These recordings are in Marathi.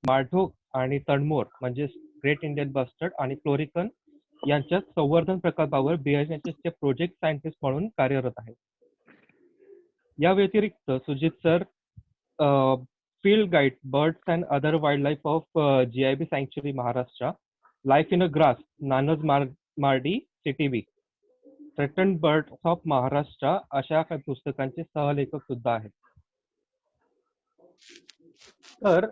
माळढोक आणि तणमोर म्हणजे ग्रेट इंडियन बस्टर्ड आणि फ्लोरिकन यांच्या संवर्धन प्रकल्पावर BNHSचे प्रोजेक्ट सायंटिस्ट म्हणून कार्यरत आहेत. या व्यतिरिक्त Sujit sir field guide birds and other wild life of GIB sanctuary Maharashtra, life in a grass Nannaj Mardi CTV, threatened birds of Maharashtra अशा काही पुस्तकांचे सहलेखक सुद्धा आहेत. तर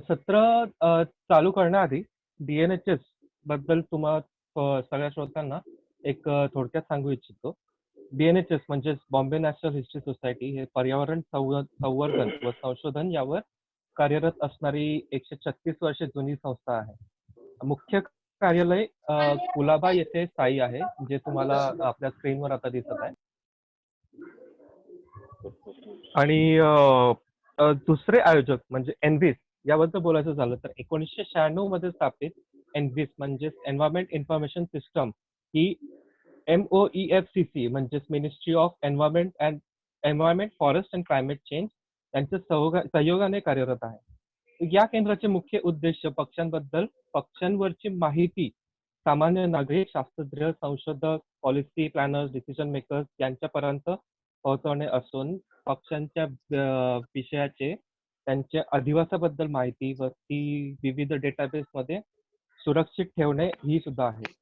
सत्र चालू करण्याआधी DNHS बद्दल सगळ्या श्रोत्यांना एक थोडक्यात सांगू इच्छितो. BNHS म्हणजे बॉम्बे नॅशनल हिस्ट्री सोसायटी हे पर्यावरण संवर्धन व संशोधन यावर कार्यरत असणारी 136 वर्षे जुनी संस्था आहे. मुख्य कार्यालय कुलाबा येथे स्थायी आहे, जे तुम्हाला आपल्या स्क्रीनवर आता दिसत आहे. आणि दुसरे आयोजक म्हणजे एनव्हिस याबद्दल बोलायचं झालं तर 1996 मध्ये स्थापित एनव्हिस म्हणजे एन्व्हायरमेंट इन्फॉर्मेशन सिस्टम ही MOEFCC म्हणजेच ministry of environment forest and climate change यांच्या सहयोगाने कार्यरत आहे. या केंद्राचे मुख्य उद्देश पक्ष्यांवरची माहिती सामान्य नागरिक, शास्त्रज्ञ, संशोधक, पॉलिसी प्लॅनर्स, डिसिजन मेकर्स यांच्यापर्यंत पोहोचवणे असून पक्ष्यांच्या विषयाचे त्यांच्या अधिवासाबद्दल माहिती व ती विविध डेटाबेसमध्ये सुरक्षित ठेवणे ही सुद्धा आहे.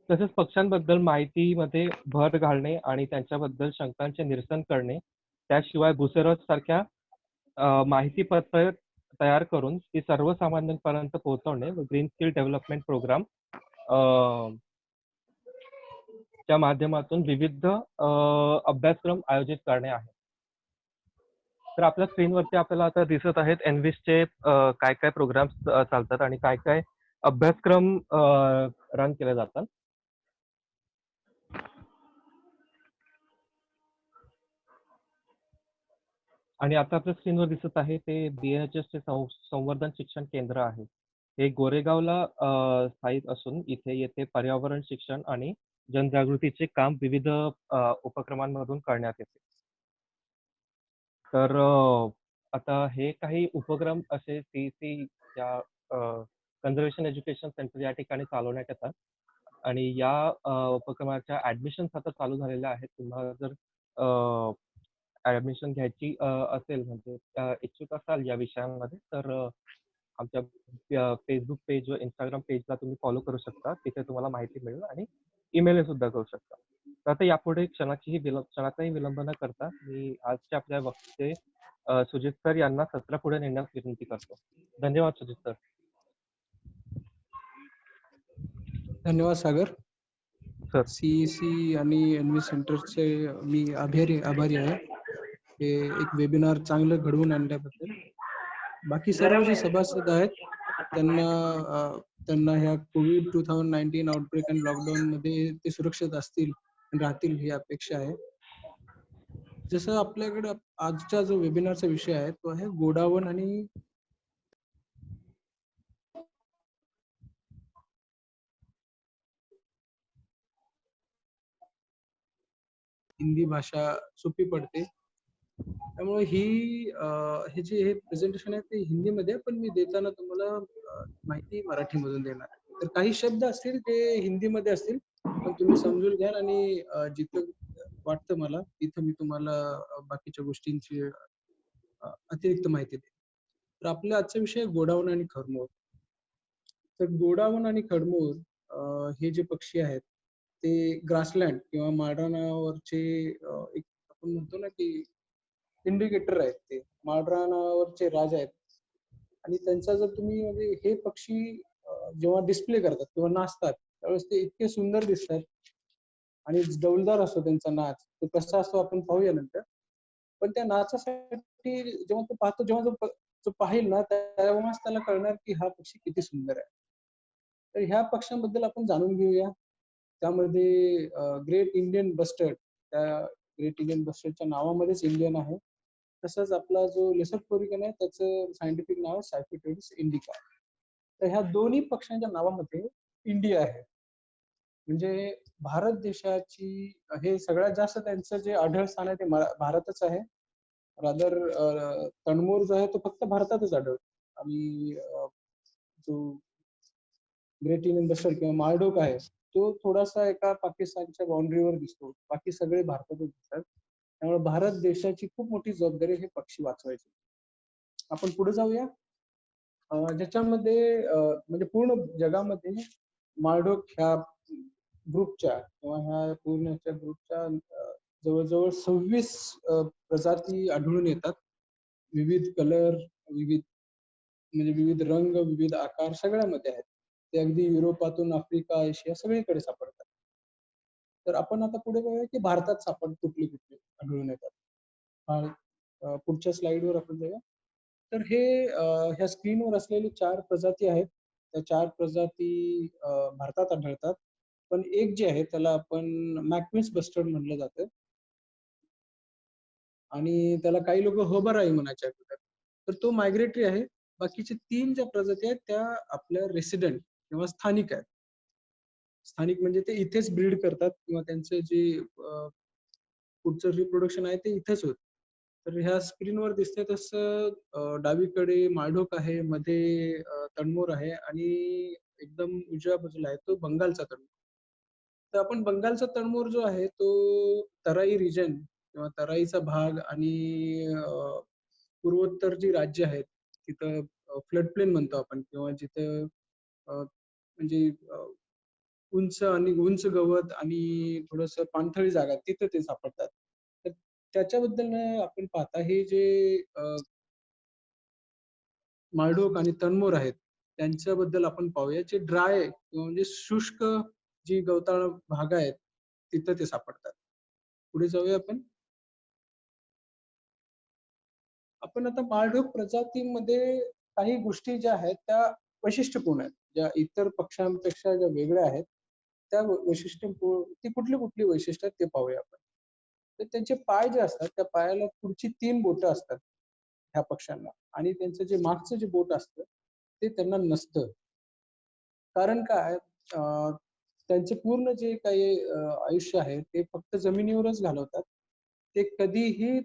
तसेच पक्ष्यांबद्दल माहितीमध्ये भर घालणे आणि त्यांच्याबद्दल शंकांचे निरसन करणे, त्याशिवाय भूसेरस सारख्या माहितीपत्र तयार करून ती सर्वसामान्यांपर्यंत पोहोचवणे व ग्रीन स्किल डेव्हलपमेंट प्रोग्राम च्या माध्यमातून विविध अभ्यासक्रम आयोजित करणे आहे. तर आपल्या स्क्रीनवरती आपल्याला आता दिसत आहेत एनव्हिसचे काय काय प्रोग्राम्स चालतात आणि काय काय अभ्यासक्रम रन केले जातात. आणि आता आपल्या स्क्रीनवर दिसत आहे ते BNHSचे संवर्धन शिक्षण केंद्र आहे. हे गोरेगावला स्थायिक असून येथे पर्यावरण शिक्षण आणि जनजागृतीचे काम विविध उपक्रमांमधून करण्यात येते. तर आता हे काही उपक्रम असे CEC या कन्झर्वेशन एज्युकेशन सेंटर या ठिकाणी चालवण्यात येतात आणि या उपक्रमाच्या ऍडमिशन्स आता चालू झालेल्या आहेत. तुम्हाला जर ऍडमिशन घ्यायची असेल म्हणजे इच्छुक असाल या विषयांमध्ये तर आमच्या फेसबुक पेज व इंस्टाग्राम पेजला तुम्ही फॉलो करू शकता. तिथे तुम्हाला माहिती मिळेल आणि ईमेल सुद्धा करू शकता. तर आता यापुढे क्षणाचाही विलंब न करता मी आजच्या आपल्या वक्ते सुजित सर यांना सत्र पुढे नेण्यास विनंती करतो. धन्यवाद सुजित सर. धन्यवाद सागर. सर CEC आणि एनव्हिस सेंटरचे मी आभारी आहे. हे एक वेबिनार चांगलं घडवून आणल्याबद्दल. बाकी सर्व जे सभासद आहेत त्यांना ह्या कोविड 2019 आउटब्रेक आणि लॉकडाऊन मध्ये ते सुरक्षित राहतील ही अपेक्षा आहे. जसं आपल्याकडे आजचा जो वेबिनारचा विषय आहे तो आहे गोडावन आणि हिंदी भाषा सोपी पडते. त्यामुळे हे जे प्रेझेंटेशन आहे ते हिंदीमध्ये, पण मी देताना तुम्हाला माहिती मराठीमधून देणार. तर काही शब्द असतील ते हिंदीमध्ये असतील, पण तुम्ही समजून घ्या आणि जिथं वाटतं मला तिथं मी तुम्हाला बाकीच्या गोष्टींची अतिरिक्त माहिती देईन. तर आपला आजचा विषय गोडावन आणि खरमोर. तर गोडावन आणि खरमोर हे जे पक्षी आहेत ते ग्रासलँड किंवा माळरानावरचे एक आपण म्हणतो ना की इंडिकेटर आहेत. ते माळरानावरचे राजा आहेत आणि त्यांचा जर तुम्ही म्हणजे हे पक्षी जेव्हा डिस्प्ले करतात किंवा नाचतात त्यावेळेस ते इतके सुंदर दिसतात आणि डौलदार असतो त्यांचा नाच. तो कसा असतो आपण पाहूया नंतर. पण त्या नाचासाठी जेव्हा तो पाहतो, जेव्हा जो पाहिल ना तेव्हाच त्याला कळणार की हा पक्षी किती सुंदर आहे. तर ह्या पक्ष्यांबद्दल आपण जाणून घेऊया. त्यामध्ये ग्रेट इंडियन बस्टर्ड, त्या ग्रेट इंडियन बस्टर्डच्या नावामध्येच इंडियन आहे. तसंच आपला जो लेसर फ्लोरिकन आहे त्याचं सायंटिफिक नाव आहे सायफिटेरिस इंडिका. तर ह्या दोन्ही पक्ष्यांच्या नावामध्ये इंडिया आहे. म्हणजे भारत देशाची हे सगळ्यात जास्त त्यांचं जे आढळ स्थान आहे ते भारतच आहे. रादर तणमूर जो आहे तो फक्त भारतातच आढळतो. आणि जो ग्रेट इंडियन बस्टर्ड किंवा माळढोक आहे, तो थोडासा एका पाकिस्तानच्या बाउंड्रीवर दिसतो. बाकी सगळे भारतातच दिसतात. त्यामुळे भारत देशाची खूप मोठी जबाबदारी हे पक्षी वाचवायची. आपण पुढे जाऊया. ज्याच्यामध्ये म्हणजे पूर्ण जगामध्ये माळढोक ह्या ग्रुपच्या किंवा ह्या पूर्णच्या ग्रुपच्या जवळ-जवळ 26 प्रजाती आढळून येतात. विविध कलर, विविध म्हणजे विविध रंग, विविध आकार सगळ्यामध्ये आहेत. ते अगदी युरोपातून आफ्रिका, आशिया सगळीकडे सापडतात. तर आपण आता पुढे बघूया की भारतात कुठले-कुठले आढळून येतात. पुढच्या स्लाइडवर आपण जाऊया. तर हे ह्या स्क्रीनवर असलेले 4 प्रजाती आहेत. त्या 4 प्रजाती भारतात आढळतात. पण एक जे आहे त्याला आपण मॅकमिस बस्टर्ड म्हटलं जातं आणि त्याला काही लोकं हर्बराई म्हणायचे अगोदर. तर तो मायग्रेटरी आहे. बाकीचे 3 ज्या प्रजाती आहेत त्या आपल्या रेसिडेंट किंवा स्थानिक आहेत. स्थानिक म्हणजे ते इथेच ब्रीड करतात किंवा त्यांचं जे पुढचं रिप्रोडक्शन आहे ते इथेच होतं. तर ह्या स्क्रीनवर दिसतंय तसं डावीकडे माळढोक आहे, मध्ये तणमोर आहे आणि एकदम उजव्या बाजूला आहे तो बंगालचा तणमोर. तर आपण बंगालचा तणमोर जो आहे तो तराई रिजन किंवा तराईचा भाग आणि पूर्वोत्तर जी राज्य आहेत तिथं फ्लड प्लेन म्हणतो आपण किंवा जिथं म्हणजे उंच आणि उंच गवत आणि थोडंसं पाणथळी जागा तिथं ते सापडतात. तर त्याच्याबद्दल आपण पाहता हे जे माळढोक आणि तणमोर आहेत, त्यांच्याबद्दल आपण पाहूया. जे ड्राय किंवा म्हणजे शुष्क जी गवताळ भाग आहेत, तिथं ते सापडतात. पुढे जाऊया आपण. आपण आता माळढोक प्रजातीमध्ये काही गोष्टी ज्या आहेत त्या वैशिष्ट्यपूर्ण आहेत. ज्या इतर पक्ष्यांपेक्षा ज्या वेगळ्या आहेत, त्या ती कुठली-कुठली वैशिष्ट्य आहेत ते पाहूया आपण. तर त्यांचे पाय जे असतात, त्या पायाला पुढची 3 बोटं असतात ह्या पक्ष्यांना आणि त्यांचं जे मागचं जे बोट असतं, ते त्यांना नसतं. कारण काय त्यांचे पूर्ण जे काही आयुष्य आहे ते फक्त जमिनीवरच घालवतात. ते कधीही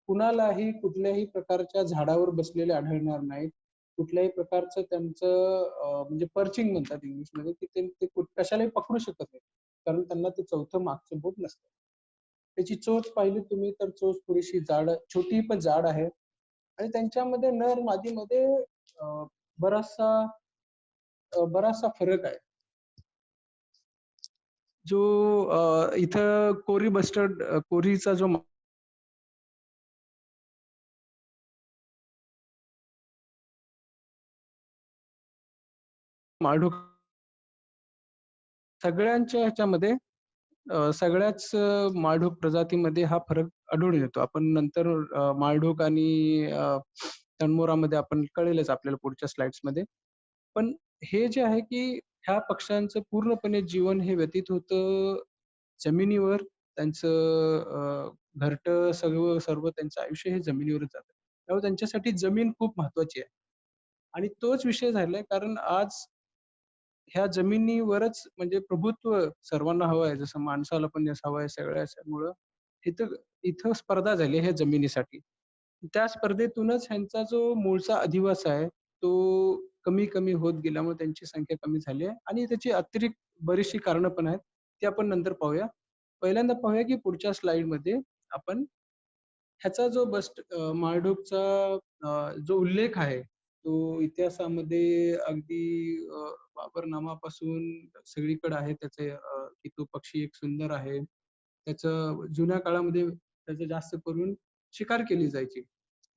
कुणालाही कुठल्याही प्रकारच्या झाडावर बसलेले आढळणार नाहीत. कुठल्याही प्रकारचं त्यांचं म्हणजे पर्चिंग म्हणतात इंग्लिशमध्ये की ते कशालाही पकडू शकत नाहीत. कारण त्यांना ते चौथं मागचं बोट नसतं. त्याची चोच पाहिली तुम्ही तर चोच थोडीशी छोटी पण जाड आहे आणि त्यांच्यामध्ये नर मादीमध्ये अ, बराचसा बराचसा फरक आहे. जो इथं कोरीचा जो माळढोक सगळ्यांच्या ह्याच्यामध्ये सगळ्याच माळढोक प्रजातीमध्ये हा फरक आढळून येतो. आपण नंतर माळढोक आणि तणमोरामध्ये आपण कळेलच आपल्याला पुढच्या स्लाइड्समध्ये. पण हे जे आहे की ह्या पक्ष्यांचं पूर्णपणे जीवन हे व्यतीत होतं जमिनीवर. त्यांचं घरटं सर्व त्यांचं आयुष्य हे जमिनीवरच जातं. त्यामुळे त्यांच्यासाठी जमीन खूप महत्त्वाची आहे. आणि तोच विषय झालाय कारण आज ह्या जमिनीवरच म्हणजे प्रभुत्व सर्वांना हवं आहे. जसं माणसाला पण हवं आहे सगळ्यामुळं इथं इथं स्पर्धा झाली ह्या जमिनीसाठी. त्या स्पर्धेतूनच ह्यांचा जो मूळचा अधिवास आहे, तो कमी-कमी होत गेल्यामुळे त्यांची संख्या कमी झाली आहे आणि त्याची अतिरिक्त बरीचशी कारणं पण आहेत. ते आपण नंतर पाहूया. पहिल्यांदा पाहूया की पुढच्या स्लाइडमध्ये आपण ह्याचा जो माळढोकचा जो उल्लेख आहे, तो इतिहासामध्ये अगदी बाबरनामापासून सगळीकडे आहे त्याचे की तो पक्षी एक सुंदर आहे. त्याचं जुन्या काळामध्ये त्याचं जास्त करून शिकार केली जायची.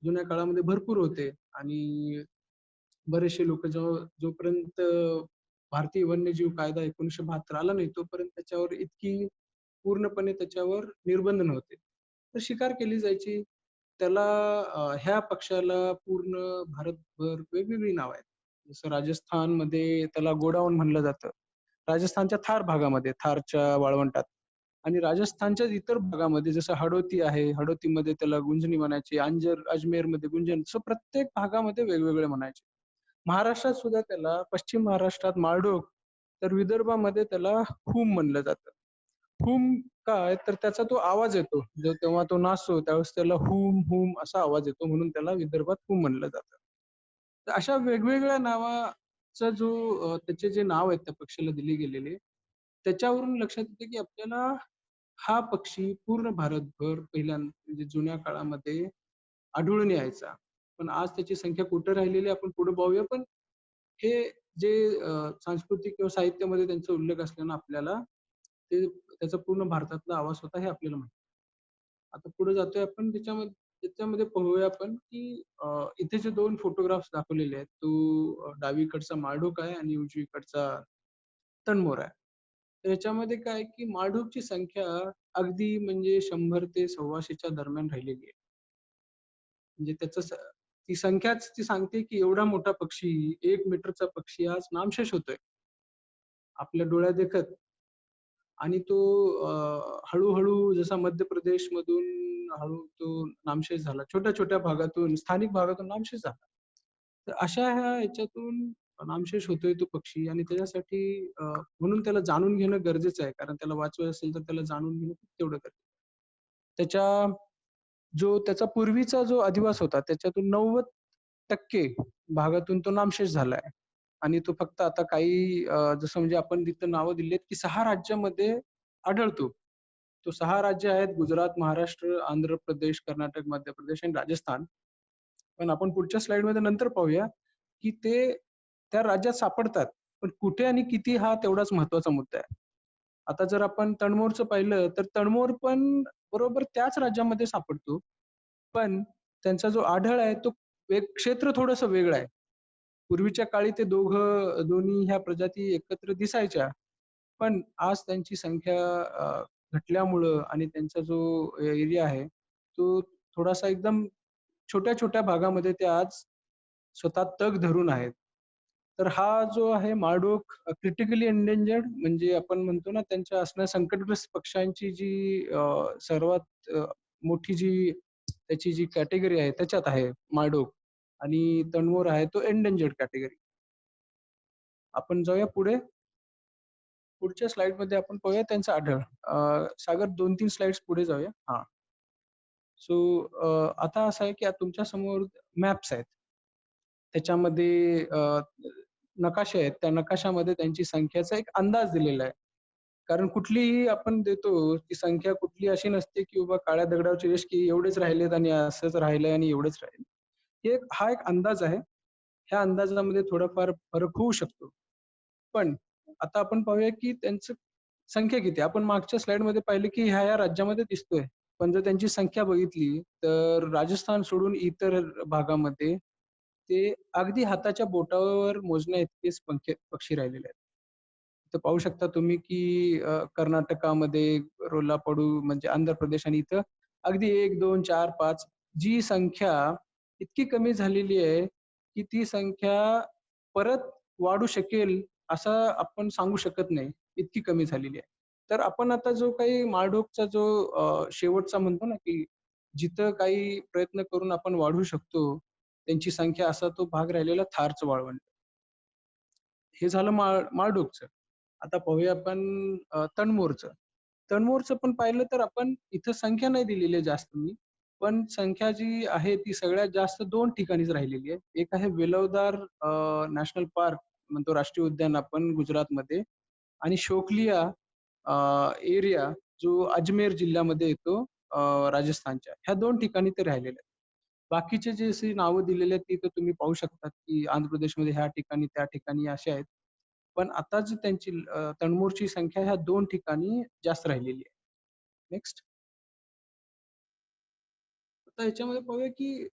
जुन्या काळामध्ये भरपूर होते आणि बरेचसे लोकं जोपर्यंत भारतीय वन्यजीव कायदा 1972 आला नाही, तोपर्यंत त्याच्यावर इतकी पूर्णपणे त्याच्यावर निर्बंध नव्हते. तर शिकार केली जायची. त्याला ह्या पक्ष्याला पूर्ण भारतभर वेगवेगळी नावं आहेत. जसं राजस्थानमध्ये त्याला गोडाऊन म्हणलं जातं. राजस्थानच्या थार भागामध्ये, थारच्या वाळवंटात आणि राजस्थानच्या इतर भागामध्ये जसं हडोती आहे, हडोतीमध्ये त्याला गुंजनी म्हणायचे, अजमेरमध्ये गुंजन. असं प्रत्येक भागामध्ये वेगवेगळे म्हणायचे. महाराष्ट्रात सुद्धा त्याला पश्चिम महाराष्ट्रात माळढोक, तर विदर्भामध्ये त्याला हूम म्हणलं जातं. हुम काय तर त्याचा तो आवाज येतो. तेव्हा तो नाचतो त्यावेळेस त्याला हुम, हुम असा आवाज येतो म्हणून त्याला विदर्भात हुम म्हणलं जातं. तर अशा वेगवेगळ्या नावाचा जो त्याचे जे नाव आहेत त्या पक्षाला दिले गेलेले, त्याच्यावरून लक्षात येतं की आपल्याला हा पक्षी पूर्ण भारतभर म्हणजे जुन्या काळामध्ये आढळून यायचा. पण आज त्याची संख्या कुठे राहिलेली आहे आपण पुढे पाहूया. पण हे जे सांस्कृतिक किंवा साहित्यामध्ये त्यांचा उल्लेख असल्यानं आपल्याला ते त्याचा पूर्ण भारतातला आवाज होता हे आपल्याला माहिती. आता पुढे जातोय आपण त्याच्यामध्ये पाहूया आपण की इथे जे 2 फोटोग्राफ्स दाखवलेले आहेत. तो डावीकडचा माळढोक आहे आणि उजवीकडचा तणमोर आहे. तर याच्यामध्ये काय आहे की माळढोकची संख्या अगदी म्हणजे 100 ते 125च्या दरम्यान राहिलेली आहे. म्हणजे ती संख्याच ती सांगते की एवढा मोठा पक्षी, 1 मीटरचा पक्षी आज नामशेष होतोय. आपल्या डोळ्यादेखत आणि तो हळू-हळू जसा मध्य प्रदेशमधून हळू तो नामशेष झाला. छोट्या-छोट्या भागातून, स्थानिक भागातून नामशेष झाला. तर अशा ह्या ह्याच्यातून नामशेष होतोय तो पक्षी आणि त्याच्यासाठी म्हणून त्याला जाणून घेणं गरजेचं आहे. कारण त्याला वाचवायचं असेल तर त्याला जाणून घेणं खूप तेवढं गरजेचं आहे. त्याच्या त्याचा पूर्वीचा जो अधिवास होता त्याच्यातून 90% भागातून तो नामशेष झालाय. आणि तो फक्त आता काही जसं म्हणजे आपण तिथं नावं दिलीत, की 6 राज्यामध्ये आढळतो. तो 6 राज्य आहेत गुजरात, महाराष्ट्र, आंध्र प्रदेश, कर्नाटक, मध्य प्रदेश आणि राजस्थान. पण आपण पुढच्या स्लाइडमध्ये नंतर पाहूया, की ते त्या राज्यात सापडतात. पण कुठे आणि किती हा तेवढाच महत्त्वाचा मुद्दा आहे. आता जर आपण तणमोरचं पाहिलं, तर तणमोर पण बरोबर त्याच राज्यामध्ये सापडतो. पण त्यांचा जो आढळ आहे तो एक क्षेत्र थोडंसं वेगळं आहे. पूर्वीच्या काळी ते दोन्ही ह्या प्रजाती एकत्र दिसायच्या. पण आज त्यांची संख्या घटल्यामुळं आणि त्यांचा जो एरिया आहे, तो थोडासा एकदम छोट्या-छोट्या भागामध्ये ते आज स्वतः तग धरून आहेत. तर हा जो आहे माळढोक क्रिटिकली एंडेंजर्ड म्हणजे आपण म्हणतो ना, त्यांच्या असणाऱ्या संकटग्रस्त पक्ष्यांची जी सर्वात मोठी जी त्याची जी कॅटेगरी आहे त्याच्यात आहे माळढोक आणि तणमोर आहे तो एंडेंजर्ड कॅटेगरी. आपण जाऊया पुढे. पुढच्या स्लाइडमध्ये आपण पाहूया त्यांचा आढळ. सागर 2-3 स्लाइड्स पुढे जाऊया. हां. सो आता असं आहे की तुमच्या समोर मॅप्स आहेत. त्याच्यामध्ये नकाशे आहेत. त्या नकाशामध्ये त्यांची संख्येचा एक अंदाज दिलेला आहे. कारण कुठलीही आपण देतो, ती संख्या कुठली अशी नसते की बाबा काळ्या दगडावरची रेष की एवढेच राहिलेत आणि असंच राहिलंय आणि एवढेच राहील. हा एक अंदाज आहे. ह्या अंदाजामध्ये थोडाफार फरक होऊ शकतो. पण आता आपण पाहूया की त्यांचं संख्या किती आहे? आपण मागच्या स्लाइडमध्ये पाहिलं की ह्या राज्यामध्ये दिसतोय. पण जर त्यांची संख्या बघितली, तर राजस्थान सोडून इतर भागामध्ये ते अगदी हाताच्या बोटावर मोजण्याइतकेच पक्षी राहिलेले आहेत. इथं पाहू शकता तुम्ही की कर्नाटकामध्ये रोलापाडू म्हणजे आंध्र प्रदेश आणि इथं अगदी 1, 2, 4, 5 जी संख्या इतकी कमी झालेली आहे, की ती संख्या परत वाढू शकेल असं आपण सांगू शकत नाही. इतकी कमी झालेली आहे. तर आपण आता जो काही माळढोकचा जो शेवटचा म्हणतो ना, की जिथं काही प्रयत्न करून आपण वाढवू शकतो, त्यांची संख्या असा तो भाग राहिलेला थारचं वाळवंट. हे झालं माळढोकचं. आता पाहूया आपण तणमोरचं. तणमोरचं पण पाहिलं तर आपण इथं संख्या नाही दिलेली आहे जास्त मी. पण संख्या जी आहे ती सगळ्यात जास्त 2 ठिकाणीच राहिलेली आहे. एक आहे वेलवदार नॅशनल पार्क म्हणतो राष्ट्रीय उद्यान आपण गुजरातमध्ये आणि शोकलिया एरिया जो अजमेर जिल्ह्यामध्ये येतो राजस्थानच्या. ह्या 2 ठिकाणी ते राहिलेले आहेत. बाकीचे जे अशी नावं दिलेली आहेत, ती तर तुम्ही पाहू शकता, की आंध्र प्रदेशमध्ये ह्या ठिकाणी, त्या ठिकाणी असे आहेत. पण आता जी त्यांची तणमूरची संख्या ह्या 2 ठिकाणी जास्त राहिलेली आहे. नेक्स्ट. आता ह्याच्यामध्ये पाहूया, की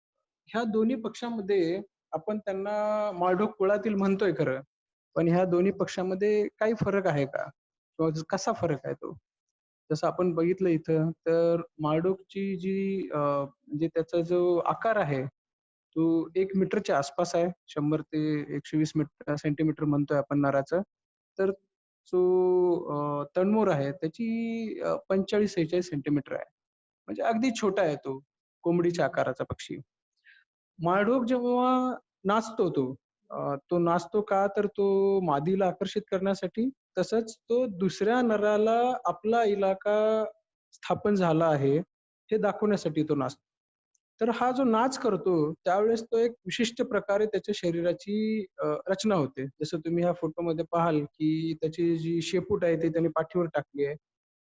ह्या दोन्ही पक्षामध्ये आपण त्यांना माळढोक कुळातील म्हणतोय खरं. पण ह्या दोन्ही पक्षामध्ये काही फरक आहे का? किंवा कसा फरक आहे तो? जसं आपण बघितलं इथं, तर माळढोकची जी म्हणजे त्याचा जो आकार आहे, तो 1 मीटरच्या आसपास आहे. 100 ते 120 सेंटीमीटर म्हणतोय आपण नराचं. तर जो तणमोर आहे त्याची 45-46 सेंटीमीटर आहे. म्हणजे अगदी छोटा आहे तो, कोंबडीच्या आकाराचा पक्षी. माळढोक जेव्हा नाचतो तो, तो नाचतो का तर तो मादीला आकर्षित करण्यासाठी तसंच तो दुसऱ्या नराला आपला इलाका स्थापन झाला आहे, हे दाखवण्यासाठी तो नाचतो. तर हा जो नाच करतो, त्यावेळेस तो एक विशिष्ट प्रकारे त्याच्या शरीराची रचना होते. जसं तुम्ही ह्या फोटोमध्ये पाहाल, की त्याची जी शेपूट आहे, ती त्याने पाठीवर टाकली आहे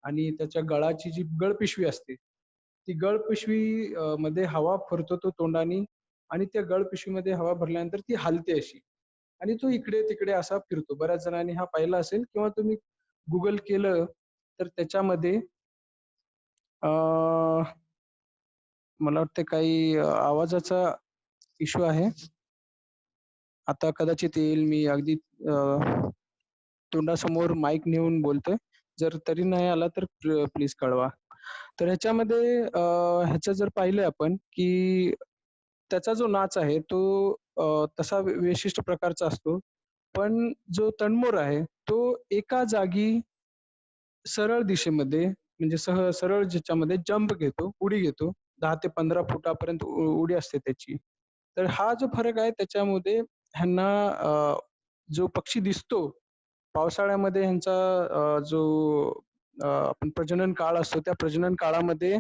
आणि त्याच्या गळाची जी गळपिशवी असते, ती गळपिशवी मध्ये हवा भरतो तो तोंडानी आणि त्या गळपिशवीमध्ये हवा भरल्यानंतर ती हलते अशी आणि तो इकडे-तिकडे असा फिरतो. बऱ्याच जणांनी हा पाहिला असेल किंवा तुम्ही Google केलं, तर त्याच्यामध्ये अ, मला वाटतं काही आवाजाचा इश्यू आहे. आता कदाचित येईल. मी अगदी तोंडासमोर माईक नेऊन बोलतोय. जर तरी नाही आला तर प्लीज कळवा. तर ह्याच्यामध्ये ह्याचं जर पाहिलं आपण, की त्याचा जो नाच आहे तो तसा विशिष्ट प्रकारचा असतो. पण जो तणमोर आहे, तो एका जागी सरळ दिशेमध्ये म्हणजे सरळ ज्याच्यामध्ये जंप घेतो, उडी घेतो. 10 ते 15 फुटापर्यंत उडी असते त्याची. तर हा जो फरक आहे त्याच्यामध्ये ह्यांना जो पक्षी दिसतो, पावसाळ्यामध्ये ह्यांचा जो आपण प्रजनन काळ असतो, त्या प्रजनन काळामध्ये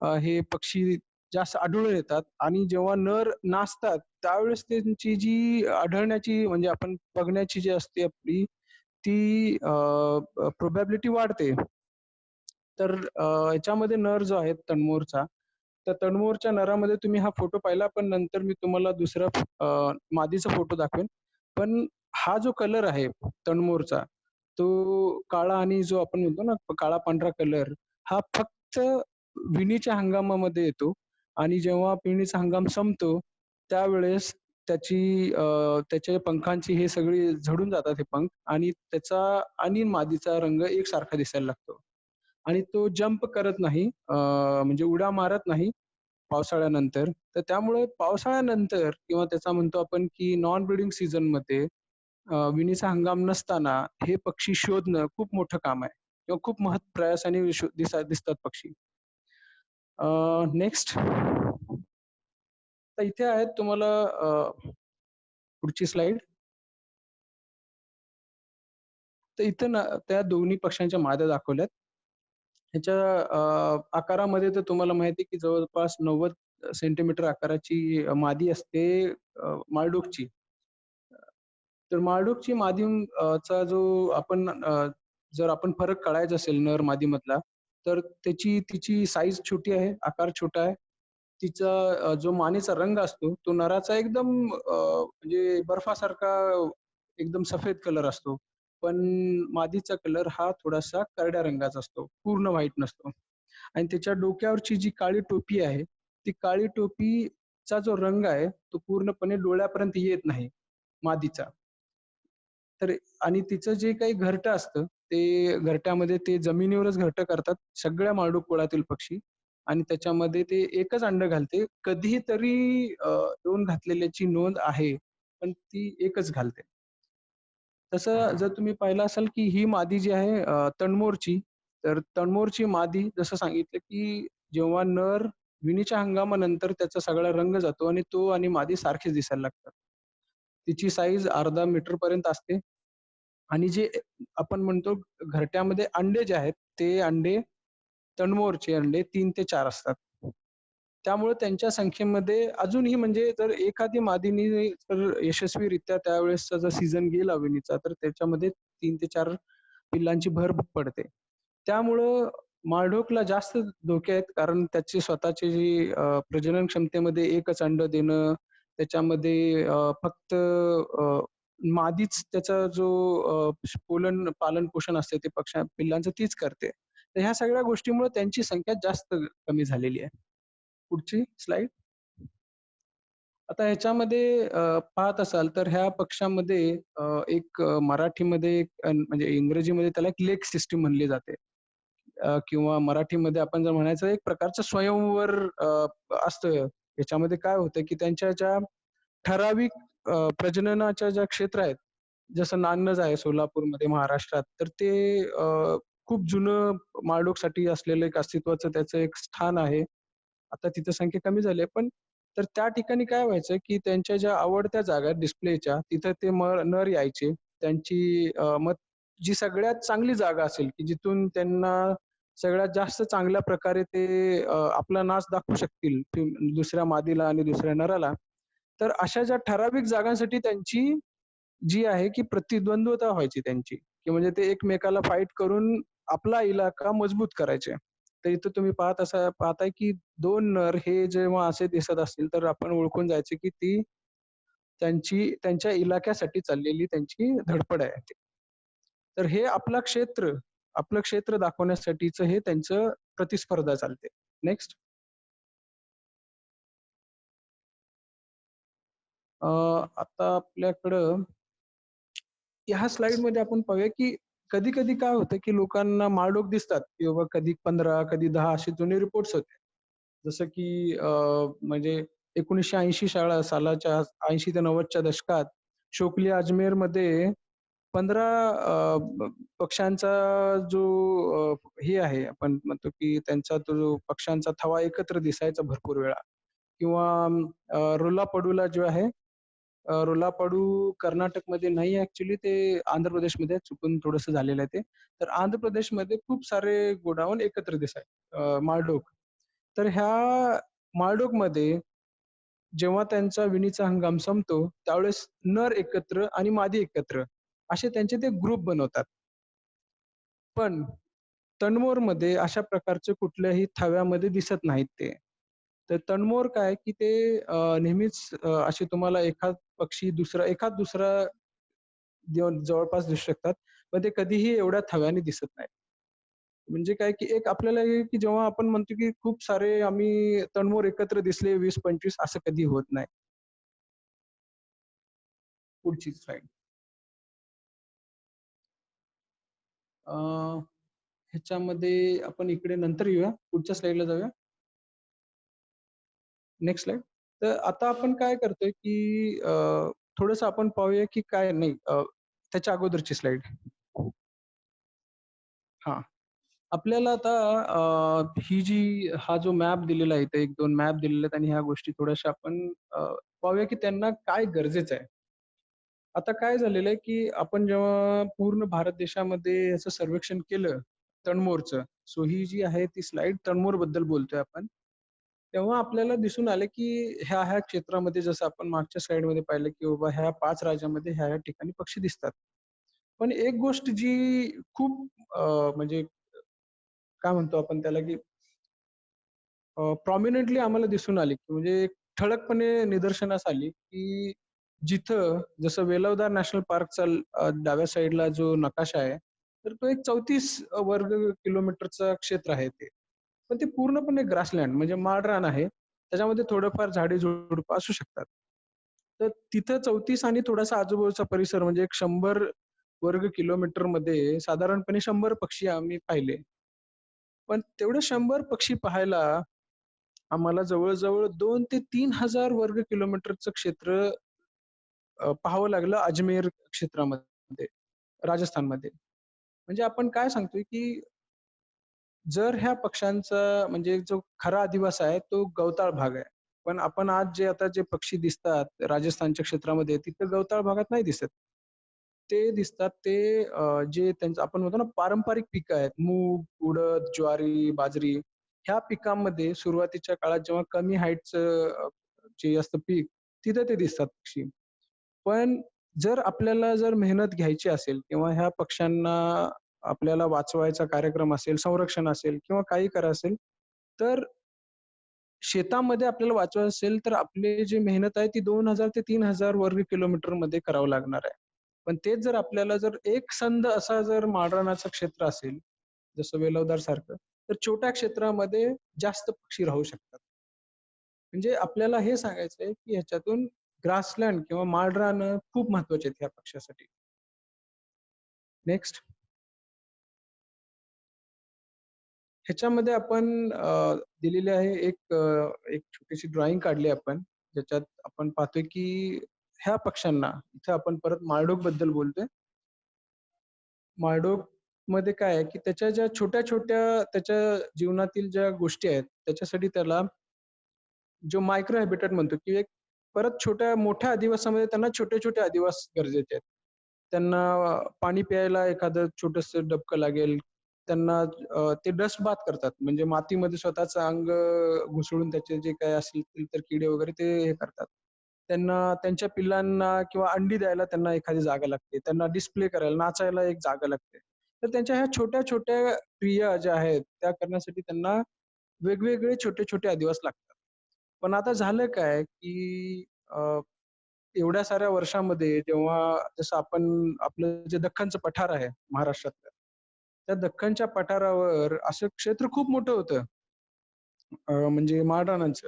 हे पक्षी जास्त आढळून येतात आणि जेव्हा नर नाचतात, त्यावेळेस त्यांची जी आढळण्याची म्हणजे आपण बघण्याची जी असते आपली, ती प्रोबॅबिलिटी वाढते. तर याच्यामध्ये नर जो आहे तणमोरचा, त्या तणमोरच्या नरामध्ये तुम्ही हा फोटो पाहिला, पण नंतर मी तुम्हाला दुसरा मादीचा फोटो दाखवेन. पण हा जो कलर आहे तणमोरचा, तो काळा आणि जो आपण म्हणतो ना काळा-पांढरा कलर, हा फक्त विणीच्या हंगामामध्ये येतो आणि जेव्हा पेरणीचा हंगाम संपतो, त्यावेळेस त्याच्या पंखांची हे सगळी झडून जातात हे पंख आणि त्याचा आणि मादीचा रंग एकसारखा दिसायला लागतो. आणि तो जंप करत नाही म्हणजे उड्या मारत नाही पावसाळ्यानंतर. तर त्यामुळे पावसाळ्यानंतर किंवा त्याचा म्हणतो आपण की नॉन ब्रीडिंग सीझनमध्ये विणीचा हंगाम नसताना हे पक्षी शोधणं खूप मोठं काम आहे किंवा खूप प्रयासाने दिसतात पक्षी. नेक्स्ट. तर इथे आहेत तुम्हाला पुढची स्लाईड. तर इथं ना त्या दोन्ही पक्ष्यांच्या माद्या दाखवल्यात. ह्याच्या आकारामध्ये तर तुम्हाला माहिती आहे की जवळपास 90 सेंटीमीटर आकाराची मादी असते माळढोकची. तर माळढोकची मादी चा जो आपण जर आपण फरक काढायचा असेल नर-मादीमधला, तर तिची साईज छोटी आहे, आकार छोटा आहे. तिचा जो मानेचा रंग असतो, तो नराचा एकदम म्हणजे बर्फासारखा एकदम सफेद कलर असतो. पण मादीचा कलर हा थोडासा करड्या रंगाचा असतो, पूर्ण व्हाईट नसतो. आणि त्याच्या डोक्यावरची जी काळी टोपी आहे, ती काळी टोपीचा जो रंग आहे, तो पूर्णपणे डोळ्यापर्यंत येत नाही मादीचा. तर आणि तिचं जे काही घरटं असतं, ते घरट्यामध्ये ते जमिनीवरच घरटं करतात सगळ्या माळढोक कुळातील पक्षी आणि त्याच्यामध्ये ते एकच अंड घालते. कधीतरी 2 घातलेल्याची नोंद आहे, पण ती एकच घालते. तसं जर तुम्ही पाहिलं असाल, की ही मादी जी आहे तणमोरची, तर तणमोरची मादी जसं सांगितलं, की जेव्हा नर विणीच्या हंगामानंतर त्याचा सगळा रंग जातो आणि तो आणि मादी सारखेच दिसायला लागतात. तिची साईज अर्धा मीटरपर्यंत असते आणि जे आपण म्हणतो घरट्यामध्ये अंडे जे आहेत, ते अंडे तणमोरचे अंडे 3 ते 4 असतात. त्यामुळे त्यांच्या संख्येमध्ये अजूनही म्हणजे जर एखादी मादीनी जर यशस्वीरित्या त्यावेळेसचा जर सीझन गेला विणीचा, तर त्याच्यामध्ये 3 ते 4 पिल्लांची भर पडते. त्यामुळं माळढोकला जास्त धोके आहेत कारण त्याची स्वतःची जी प्रजनन क्षमतेमध्ये एकच अंड देणं, त्याच्यामध्ये फक्त मादीच त्याचा जो पालन-पोषण असते ते पिल्लांचं तीच करते. तर ह्या सगळ्या गोष्टींमुळे त्यांची संख्या जास्त कमी झालेली आहे. पुढची स्लाईड. आता ह्याच्यामध्ये पाहत असाल तर ह्या पक्षामध्ये एक मराठीमध्ये म्हणजे इंग्रजीमध्ये त्याला एक लेक सिस्टम म्हणली जाते. किंवा मराठीमध्ये आपण जर म्हणायचं एक प्रकारचं स्वयंवर असतं. याच्यामध्ये काय होतं, की त्यांच्या ज्या ठराविक प्रजननाच्या ज्या क्षेत्र आहेत, जसं नान्नज आहे सोलापूरमध्ये महाराष्ट्रात, तर ते खूप जुनं माळढोकसाठी असलेलं एक अस्तित्वाचं त्याचं एक स्थान आहे. आता तिथं संख्या कमी झाली आहे, पण तर त्या ठिकाणी काय व्हायचं, की त्यांच्या ज्या आवडत्या जागा आहेत डिस्प्लेच्या, तिथं ते नर यायचे. त्यांची मग जी सगळ्यात चांगली जागा असेल, की जिथून त्यांना सगळ्यात जास्त चांगल्या प्रकारे ते आपला नाच दाखवू शकतील दुसऱ्या मादीला आणि दुसऱ्या नराला. तर अशा ज्या ठराविक जागांसाठी त्यांची जी आहे की प्रतिद्वंद्विता व्हायची त्यांची, की म्हणजे ते एकमेकाला फाईट करून आपला इलाका मजबूत करायचे. तर इथं तुम्ही पाहताय की 2 नर हे जेव्हा असे दिसत असतील, तर आपण ओळखून जायचे की ती त्यांच्या इलाक्यासाठी चाललेली त्यांची धडपड आहे. तर हे आपलं क्षेत्र दाखवण्यासाठीचं हे त्यांचं प्रतिस्पर्धा चालते. नेक्स्ट. आता आपल्याकडं ह्या स्लाइडमध्ये आपण पाहूया, की कधी-कधी काय होतं, की लोकांना माळढोक दिसतात, की बाबा कधी 15, कधी 10 असे जुने रिपोर्ट्स होते. जसं की म्हणजे 1980 सालाच्या 80 ते 90च्या दशकात शोकली अजमेरमध्ये 15 पक्ष्यांचा जो हे आहे, आपण म्हणतो की त्यांचा तो जो पक्ष्यांचा थवा एकत्र दिसायचा भरपूर वेळा किंवा रुलापडूला जो आहे रुलापाडू कर्नाटकमध्ये नाही ॲक्चुअली ते आंध्र प्रदेशमध्ये आहे. चुकून थोडंसं झालेलं आहे ते. तर आंध्र प्रदेशमध्ये खूप सारे गोडाऊन एकत्र माळढोक. तर ह्या माळढोकमध्ये जेव्हा त्यांचा विणीचा हंगाम संपतो, त्यावेळेस नर एकत्र आणि मादी एकत्र असे त्यांचे ते ग्रुप बनवतात. पण तनमोरमध्ये अशा प्रकारचे कुठल्याही थव्यामध्ये दिसत नाहीत ते. तर तनमोर काय की ते नेहमीच असे तुम्हाला एखाद दुसरा जवळपास दिसू शकतात. पण ते कधीही एवढ्या थव्याने दिसत नाहीत. म्हणजे काय की एक आपल्याला हे की जेव्हा आपण म्हणतो की खूप सारे आम्ही तनमोर एकत्र दिसले 20-25 असं कधी होत नाही. पुढची स्लाईड. अ, ह्याच्यामध्ये आपण इकडे नंतर येऊया. पुढच्या स्लाईडला जाऊया. Next slide. तर आता आपण काय करतोय, की थोडंसं आपण पाहूया, की काय नाही त्याच्या अगोदरची स्लाईड. हां. आपल्याला आता हा जो मॅप दिलेला आहे, इथे 1-2 मॅप दिलेले आहेत आणि ह्या गोष्टी थोड्याशा आपण पाहूया, की त्यांना काय गरजेचं आहे. आता काय झालेलं आहे, की आपण जेव्हा पूर्ण भारत देशामध्ये याचं सर्वेक्षण केलं, तणमोरचं. सो ही जी आहे ती स्लाईड तणमोरबद्दल बोलतोय आपण. तेव्हा आपल्याला दिसून आलं, की ह्या-ह्या क्षेत्रामध्ये जसं आपण मागच्या स्लाईडमध्ये पाहिलं, की बाबा ह्या 5 राज्यामध्ये ह्या-ह्या ठिकाणी पक्षी दिसतात. पण एक गोष्ट जी खूप म्हणजे काय म्हणतो आपण त्याला, की प्रॉमिनेंटली आम्हाला दिसून आली, की म्हणजे एक ठळकपणे निदर्शनास आली, की जिथं जसं वेलवदार नॅशनल पार्कचा डाव्या साइडला जो नकाशा आहे, तर तो एक 34 वर्ग किलोमीटरचं क्षेत्र आहे ते. पण ते पूर्णपणे ग्रासलँड म्हणजे माळरान आहे. त्याच्यामध्ये थोडंफार झाडे-झुडपं असू शकतात. तर तिथं 34 आणि थोडासा आजूबाजूचा परिसर म्हणजे एक 100 वर्ग किलोमीटरमध्ये साधारणपणे 100 पक्षी आम्ही पाहिले. पण तेवढे 100 पक्षी पाहायला आम्हाला जवळ-जवळ 2 ते 3,000 वर्ग किलोमीटरचं क्षेत्र पाहावं लागलं अजमेर क्षेत्रामध्ये, राजस्थानमध्ये. म्हणजे आपण काय सांगतोय, की जर ह्या पक्ष्यांचा म्हणजे जो खरा अधिवास आहे, तो गवताळ भाग आहे. पण आपण आज जे पक्षी दिसतात राजस्थानच्या क्षेत्रामध्ये, तिथं गवताळ भागात नाही दिसत. ते दिसतात ते जे त्यांचं आपण म्हणतो ना पारंपरिक पिकं आहेत. मूग, उडद, ज्वारी, बाजरी ह्या पिकांमध्ये सुरुवातीच्या काळात जेव्हा कमी हाईटचं जे असतं पीक, तिथं ते दिसतात पक्षी. पण जर आपल्याला मेहनत घ्यायची असेल किंवा ह्या पक्ष्यांना आपल्याला वाचवायचा कार्यक्रम असेल, संरक्षण असेल किंवा काही करायचं असेल, तर शेतामध्ये आपल्याला वाचवायचं असेल, तर आपली जी मेहनत आहे ती 2,000 ते 3,000 वर्ग किलोमीटरमध्ये करावं लागणार आहे. पण तेच जर आपल्याला एकसंध असा जर माळरानाचं क्षेत्र असेल, जसं वेलवदार सारखं, तर छोट्या क्षेत्रामध्ये जास्त पक्षी राहू शकतात. म्हणजे आपल्याला हे सांगायचंय, की ह्याच्यातून ग्रासलँड किंवा माळरान खूप महत्वाचे आहेत ह्या पक्ष्यासाठी. नेक्स्ट. ह्याच्यामध्ये आपण दिलेली आहे एक छोटीशी ड्रॉइंग काढली आपण, ज्याच्यात आपण पाहतोय की ह्या पक्ष्यांना इथं आपण परत माळढोकबद्दल बोलतोय. माळढोकमध्ये काय आहे, की त्याच्या ज्या छोट्या-छोट्या त्याच्या जीवनातील ज्या गोष्टी आहेत, त्याच्यासाठी त्याला जो मायक्रो हॅबिटॅट म्हणतो, की एक परत मोठ्या अधिवासामध्ये त्यांना छोटे-छोटे अधिवास गरजेचे आहेत. त्यांना पाणी प्यायला एखादं छोटंसं डबकं लागेल. त्यांना ते डस्ट बाथ करतात. म्हणजे मातीमध्ये स्वतःचं अंग घुसळून त्याचे जे काही असतील तर किडे वगैरे ते हे करतात. त्यांना त्यांच्या पिल्लांना किंवा अंडी द्यायला त्यांना एखादी जागा लागते. त्यांना डिस्प्ले करायला, नाचायला एक जागा लागते. तर त्यांच्या ह्या छोट्या-छोट्या क्रिया ज्या आहेत, त्या करण्यासाठी त्यांना वेगवेगळे छोटे-छोटे अधिवास लागतात. पण आता झालं काय, की एवढ्या साऱ्या वर्षामध्ये जेव्हा जसं आपण आपलं जे दख्खनचं पठार आहे महाराष्ट्रातलं, त्या दख्खनच्या पठारावर असं क्षेत्र खूप मोठं होतं. म्हणजे माळरानाचं.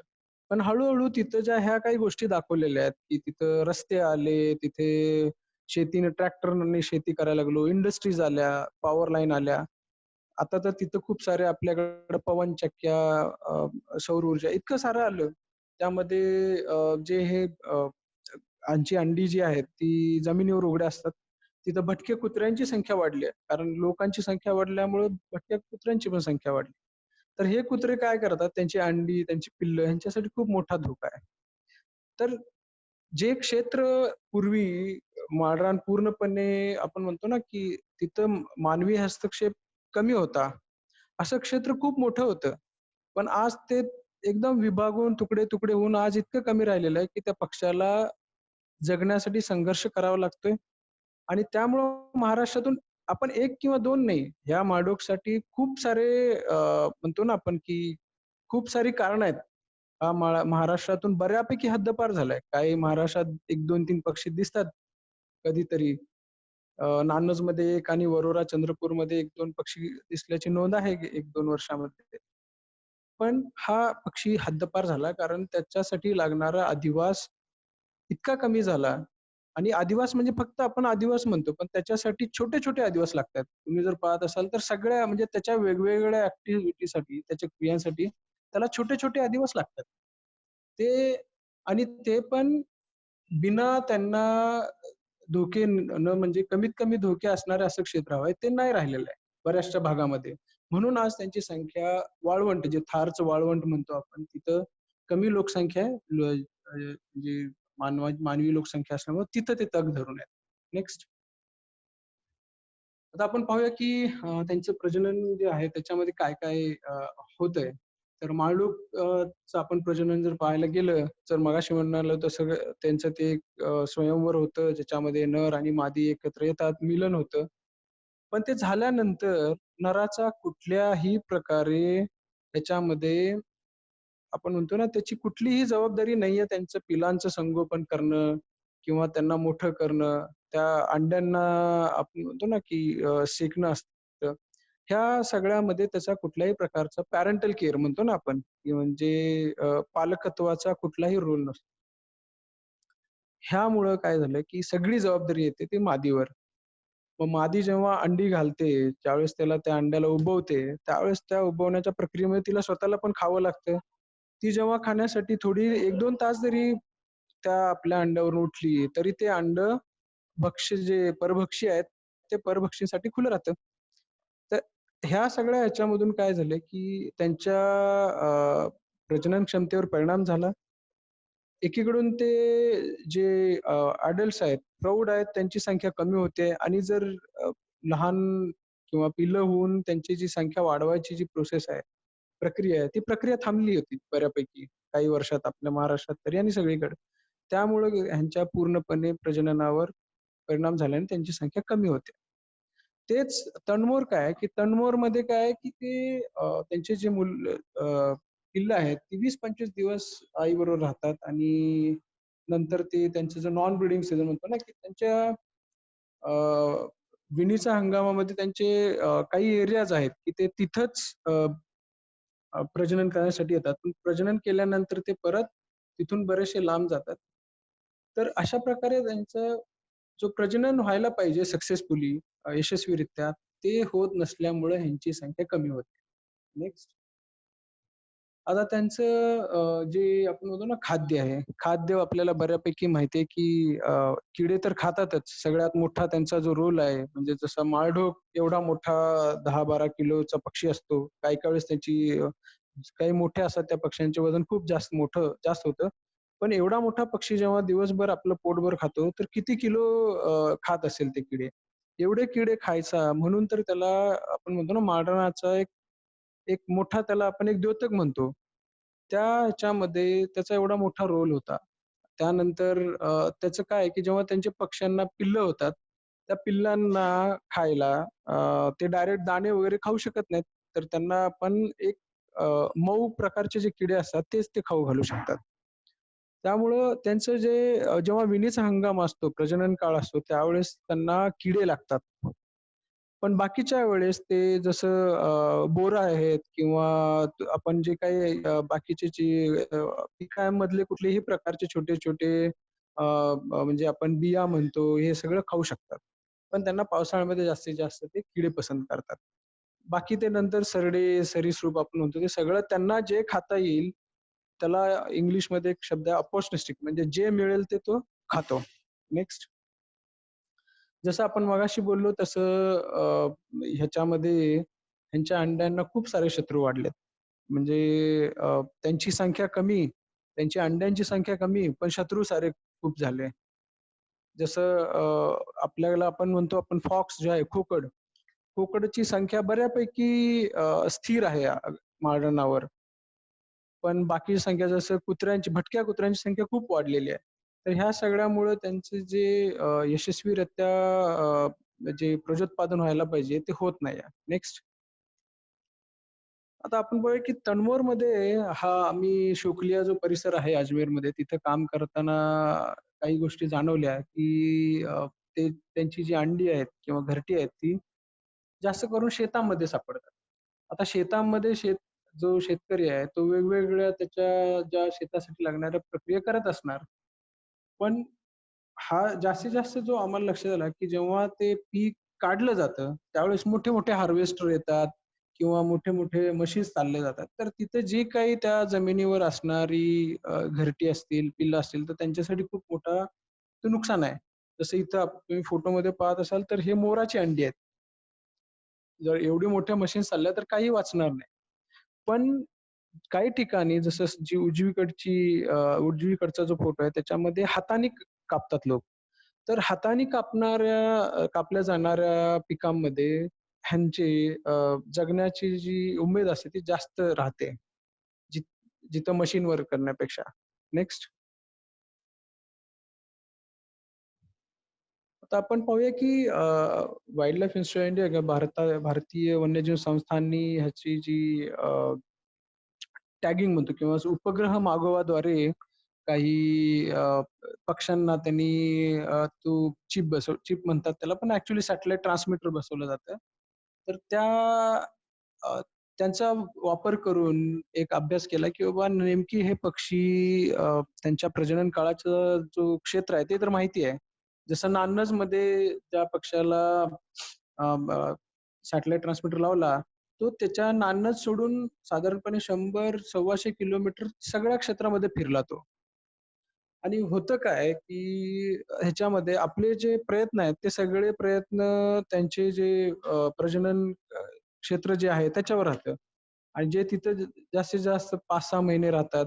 पण हळू-हळू तिथं ज्या ह्या काही गोष्टी दाखवलेल्या आहेत, की तिथं रस्ते आले, तिथे शेतीने ट्रॅक्टरने शेती करायला लागलो, इंडस्ट्रीज आल्या, पॉवर लाईन आल्या. आता तर तिथं खूप सारे आपल्याकडे पवनचक्क्या, सौर ऊर्जा इतकं सारं आलं. त्यामध्ये जे हे यांची अंडी जी आहेत ती जमिनीवर उघड्या असतात. तिथं भटक्या कुत्र्यांची संख्या वाढली आहे. कारण लोकांची संख्या वाढल्यामुळं भटक्या कुत्र्यांची पण संख्या वाढली. तर हे कुत्रे काय करतात, त्यांची अंडी, त्यांची पिल्लं ह्यांच्यासाठी खूप मोठा धोका आहे. तर जे क्षेत्र पूर्वी माळरान पूर्णपणे आपण म्हणतो ना, की तिथं मानवी हस्तक्षेप कमी होता. असं क्षेत्र खूप मोठं होतं. पण आज ते एकदम विभागून तुकडे-तुकडे होऊन आज इतकं कमी राहिलेलं आहे, की त्या पक्ष्याला जगण्यासाठी संघर्ष करावा लागतोय आणि त्यामुळं महाराष्ट्रातून आपण 1 किंवा 2 नाही, ह्या माळढोकसाठी खूप सारे म्हणतो ना आपण, की खूप सारी कारणं आहेत. हा महाराष्ट्रातून बऱ्यापैकी हद्दपार झालाय. काही महाराष्ट्रात 1, 2, 3 पक्षी दिसतात कधीतरी. नान्नजमध्ये 1 आणि वरोरा, चंद्रपूरमध्ये 1-2 पक्षी दिसल्याची नोंद आहे 1-2 वर्षामध्ये. पण हा पक्षी हद्दपार झाला कारण त्याच्यासाठी लागणारा अधिवास इतका कमी झाला आणि अधिवास म्हणजे फक्त आपण अधिवास म्हणतो, पण त्याच्यासाठी छोटे-छोटे अधिवास लागतात. तुम्ही जर पाहत असाल तर सगळ्या म्हणजे त्याच्या वेगवेगळ्या ॲक्टिव्हिटीसाठी, त्याच्या क्रियांसाठी त्याला छोटे-छोटे अधिवास लागतात. ते आणि ते पण बिना त्यांना धोके म्हणजे कमीत कमी धोके असणारे असं क्षेत्र हवंय, ते नाही राहिलेलं आहे बऱ्याचशा भागामध्ये. म्हणून आज त्यांची संख्या वाळवंट जे थारचं वाळवंट म्हणतो आपण, तिथं कमी लोकसंख्या आहे. म्हणजे मानवी लोकसंख्या असल्यामुळे तिथं ते तग धरून आहेत. नेक्स्ट. आता आपण पाहूया की त्यांचं प्रजनन जे आहे त्याच्यामध्ये काय-काय होतंय. तर माळढोक चं आपण प्रजनन जर पाहायला गेलं, तर मगाशी म्हणालो तसं त्यांचं ते एक स्वयंवर होतं, ज्याच्यामध्ये नर आणि मादी एकत्र येतात, मिलन होतं. पण ते झाल्यानंतर नराचा कुठल्याही प्रकारे त्याच्यामध्ये आपण म्हणतो ना, त्याची कुठलीही जबाबदारी नाहीये त्यांचं पिलांचं संगोपन करणं किंवा त्यांना मोठं करणं. त्या अंड्यांना आपण म्हणतो ना, की शेकणं असतं. ह्या सगळ्यामध्ये त्याचा कुठल्याही प्रकारचा पॅरेंटल केअर म्हणतो ना आपण, की म्हणजे पालकत्वाचा कुठलाही रोल नसतो. ह्यामुळं काय झालं, की सगळी जबाबदारी येते ती मादीवर. मग मादी जेव्हा अंडी घालते, ज्यावेळेस त्याला त्या अंड्याला उबवते, त्यावेळेस त्या उबवण्याच्या प्रक्रियेमध्ये तिला स्वतःला पण खावं लागतं. ती जेव्हा खाण्यासाठी थोडी 1-2 तास जरी त्या आपल्या अंड्यावरून उठली, तरी ते अंडं भक्ष्य जे परभक्षी आहेत, ते परभक्षीसाठी खुलं राहतं. तर ह्या सगळ्या ह्याच्यामधून काय झालं, की त्यांच्या प्रजनन क्षमतेवर परिणाम झाला. एकीकडून ते जे अडल्ट्स आहेत, प्रौढ आहेत, त्यांची संख्या कमी होते आणि जर लहान किंवा पिल्लं होऊन त्यांची जी संख्या वाढवायची जी प्रोसेस आहे, प्रक्रिया आहे, ती प्रक्रिया थांबली होती बऱ्यापैकी काही वर्षात आपल्या महाराष्ट्रात तरी आणि सगळीकडे. त्यामुळं ह्यांच्या पूर्णपणे प्रजननावर परिणाम झाल्याने त्यांची संख्या कमी होते. तेच तणमोर काय, की तणमोरमध्ये काय आहे, की ते त्यांचे जे पिल्लं आहेत, ती 20-25 दिवस आईबरोबर राहतात आणि नंतर ते त्यांचं जे नॉन ब्रीडिंग सीझन म्हणतो ना, की त्यांच्या अ, विणीच्या हंगामामध्ये त्यांचे काही एरियाज आहेत, की ते तिथंच प्रजनन करण्यासाठी येतात. पण प्रजनन केल्यानंतर ते परत तिथून बरेचसे लांब जातात. तर अशा प्रकारे त्यांचं जो प्रजनन व्हायला पाहिजे सक्सेसफुली यशस्वीरित्या, ते होत नसल्यामुळे ह्यांची संख्या कमी होते. नेक्स्ट. आता त्यांचं जे आपण म्हणतो ना खाद्य आहे. खाद्य आपल्याला बऱ्यापैकी माहिती आहे, की किडे तर खातातच. सगळ्यात मोठा त्यांचा जो रोल आहे, म्हणजे जसा माळढोक एवढा मोठा 10-12 किलोचा पक्षी असतो. काही-काही वेळेस त्याची काही मोठे असतात त्या पक्ष्यांचे वजन खूप जास्त होतं. पण एवढा मोठा पक्षी जेव्हा दिवसभर आपलं पोटभर खातो, तर किती किलो खात असेल ते किडे. एवढे किडे खायचा म्हणून तर त्याला आपण म्हणतो ना मारणाचा एक एक मोठा त्याला आपण एक द्योतक म्हणतो. त्या ह्याच्यामध्ये त्याचा एवढा मोठा रोल होता. त्यानंतर त्याचं काय आहे, की जेव्हा त्यांच्या पक्ष्यांना पिल्लं होतात, त्या पिल्लांना खायला ते डायरेक्ट दाणे वगैरे खाऊ शकत नाहीत. तर त्यांना आपण एक अ, मऊ प्रकारचे जे किडे असतात तेच ते खाऊ घालू शकतात. त्यामुळं त्यांचं जे जेव्हा विणीचा हंगाम असतो, प्रजनन काळ असतो, त्यावेळेस त्यांना किडे लागतात. पण बाकीच्या वेळेस ते जसं बोरं आहेत किंवा आपण जे काही बाकीचे जे पिकांमधले कुठलेही प्रकारचे छोटे-छोटे म्हणजे आपण बिया म्हणतो, हे सगळं खाऊ शकतात. पण त्यांना पावसाळ्यामध्ये जास्तीत जास्त ते किडे पसंत करतात. बाकी ते नंतर सरडे, सरीसृप आपण म्हणतो, ते सगळं त्यांना जे खाता येईल, त्याला इंग्लिशमध्ये एक शब्द आहे अपॉर्च्युनिस्टिक म्हणजे जे मिळेल ते तो खातो. नेक्स्ट. जसं आपण मगाशी बोललो तसं ह्याच्यामध्ये ह्यांच्या अंड्यांना खूप सारे शत्रू वाढलेत. म्हणजे त्यांची अंड्यांची संख्या कमी, पण शत्रू सारे खूप झाले. जसं आपल्याला आपण म्हणतो फॉक्स जे आहे खोकड. खोकडची संख्या बऱ्यापैकी स्थिर आहे माळरानावर. पण बाकीची संख्या जसं भटक्या कुत्र्यांची संख्या खूप वाढलेली आहे. तर ह्या सगळ्यामुळं त्यांचे जे यशस्वीरित्या जे प्रजोत्पादन व्हायला पाहिजे ते होत नाहीये. नेक्स्ट. आता आपण बघूया की तनमोरमध्ये हा आम्ही शोकलिया जो परिसर आहे अजमेरमध्ये तिथं काम करताना काही गोष्टी जाणवल्या की ते त्यांची जी अंडी आहेत किंवा घरटी आहेत ती जास्त करून शेतामध्ये सापडतात. आता शेतामध्ये जो शेतकरी आहे तो वेगवेगळ्या त्याच्या ज्या शेतासाठी लागणाऱ्या प्रक्रिया करत असणार. पण हा जास्तीत जास्त जो आम्हाला लक्षात आला, की जेव्हा ते पीक काढलं जातं, त्यावेळेस मोठे-मोठे हार्वेस्टर येतात किंवा मोठे-मोठे मशीन्स चालले जातात. तर तिथे जी काही त्या जमिनीवर असणारी घरटी असतील, पिल्लं असतील, तर त्यांच्यासाठी खूप मोठा तो नुकसान आहे. जसं इथं तुम्ही फोटोमध्ये पाहत असाल, तर हे मोराची अंडी आहेत. जर एवढी मोठ्या मशीन्स चालल्या, तर काही वाचणार नाही. पण काही ठिकाणी जसं जी उजवीकडचा जो फोटो आहे त्याच्यामध्ये हाताने कापतात लोक. तर हाताने कापल्या जाणाऱ्या पिकांमध्ये ह्यांचे जगण्याची जी उमेद असते ती जास्त राहते. जि जिथं मशीनवर करण्यापेक्षा. नेक्स्ट. आता आपण पाहूया की wild life institute of India किंवा भारतीय वन्यजीव संस्थांनी ह्याची जी टॅगिंग म्हणतो किंवा असं उपग्रह मागोवाद्वारे काही पक्ष्यांना त्यांनी तो चिप म्हणतात त्याला, पण ॲक्चुअली सॅटेलाईट ट्रान्समीटर बसवलं जातं. तर अ, त्यांचा वापर करून एक अभ्यास केला, की बाबा नेमकी हे पक्षी त्यांच्या प्रजनन काळाचं जो क्षेत्र आहे ते तर माहिती आहे. जसं नान्नजमध्ये त्या पक्ष्याला सॅटेलाईट ट्रान्समीटर लावला, तो त्याच्या नान्नज सोडून साधारणपणे 100-125 किलोमीटर सगळ्या क्षेत्रामध्ये फिरला तो. आणि होतं काय, की ह्याच्यामध्ये आपले जे प्रयत्न आहेत, ते सगळे प्रयत्न त्यांचे जे प्रजनन क्षेत्र जे आहे त्याच्यावर राहतं. आणि जे तिथं जास्तीत जास्त 5-6 महिने राहतात.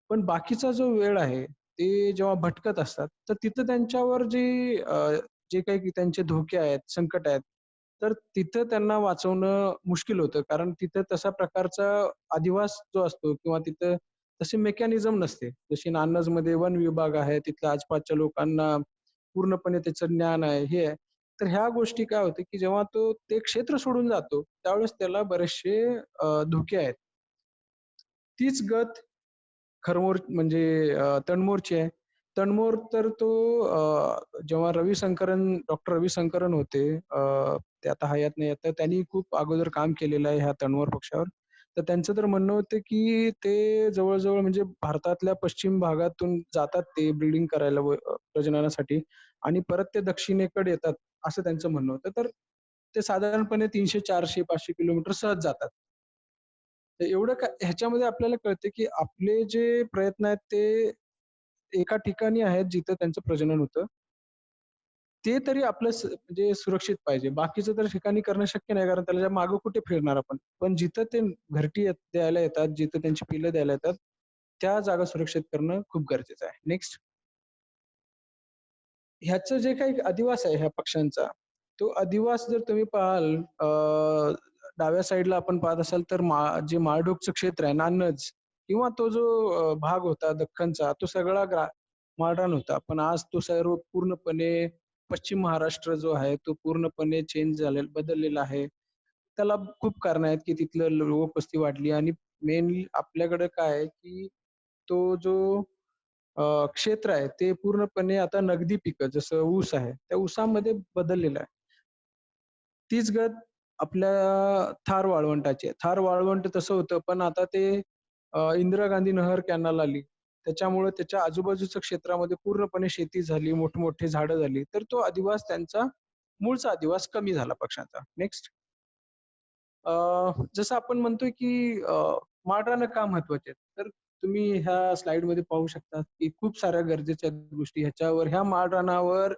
पण बाकीचा जो वेळ आहे, ते जेव्हा भटकत असतात, तर तिथं त्यांच्यावर जे काही त्यांचे धोके आहेत, संकट आहेत, तर तिथं त्यांना वाचवणं मुश्किल होतं. कारण तिथं तशा प्रकारचा अधिवास जो असतो किंवा तिथं तशी मेकॅनिझम नसते. जशी नान्नजमध्ये वन विभाग आहे, तिथल्या आसपासच्या लोकांना पूर्णपणे त्याचं ज्ञान आहे, हे आहे. तर ह्या गोष्टी काय होते, की जेव्हा तो ते क्षेत्र सोडून जातो, त्यावेळेस त्याला बरेचसे धोके आहेत. तीच गत म्हणजे तणमोरची आहे. तणमोर तर तो जेव्हा डॉक्टर रविशंकरन होते, ते आता हयात नाही आहेत, तर त्यांनी खूप अगोदर काम केलेलं आहे ह्या तणमोर पक्ष्यावर. तर त्यांचं तर म्हणणं होतं, की ते जवळ म्हणजे भारतातल्या पश्चिम भागातून जातात ते ब्रीडिंग करायला प्रजननासाठी आणि परत ते दक्षिणेकडे येतात, असं त्यांचं म्हणणं होतं. तर ते साधारणपणे 300, 400, 500 किलोमीटर सहज जातात. तर एवढं ह्याच्यामध्ये आपल्याला कळतं, की आपले जे प्रयत्न आहेत ते एका ठिकाणी आहेत जिथं त्यांचं प्रजनन होतं. ते तरी आपलं म्हणजे सुरक्षित पाहिजे. बाकीचं तर ठिकाणी करणं शक्य नाही कारण त्याच्या मागे कुठे फिरणार आपण. पण जिथं ते घरटी द्यायला येतात, जिथं त्यांची पिल्लं द्यायला येतात, त्या जागा सुरक्षित करणं खूप गरजेचं आहे. नेक्स्ट. ह्याचं जे काही अधिवास आहे ह्या पक्ष्यांचा, तो अधिवास जर तुम्ही पाहाल डाव्या साइडला आपण पाहत असाल तर जे माळढोकचं क्षेत्र आहे, नान्नज किंवा तो जो भाग होता दख्खनचा, तो सगळा माळरान होता. पण आज तो सर्व पूर्णपणे पश्चिम महाराष्ट्र जो आहे, तो पूर्णपणे चेंज झालेला बदललेला आहे. त्याला खूप कारणं आहेत, की तिथलं लोकवस्ती वाढली आणि मेनली आपल्याकडे काय आहे, की तो जो क्षेत्र आहे ते पूर्णपणे आता नगदी पिकं जसं ऊस आहे, त्या ऊसामध्ये बदललेलं आहे. तीच गत आपल्या थार वाळवंटाची आहे. थार वाळवंट तसं होतं, पण आता ते इंदिरा गांधी नहर कॅनल आली. त्याच्यामुळे त्याच्या आजूबाजूच्या क्षेत्रामध्ये पूर्णपणे शेती झाली, मोठमोठी झाडं झाली. तर तो अधिवास त्यांचा मूळचा अधिवास कमी झाला पक्ष्यांचा. नेक्स्ट. जसं आपण म्हणतोय की माळरानं का महत्वाची आहेत? तर तुम्ही ह्या स्लाइडमध्ये पाहू शकता की खूप साऱ्या गरजेच्या गोष्टी ह्याच्यावर ह्या माळरानावर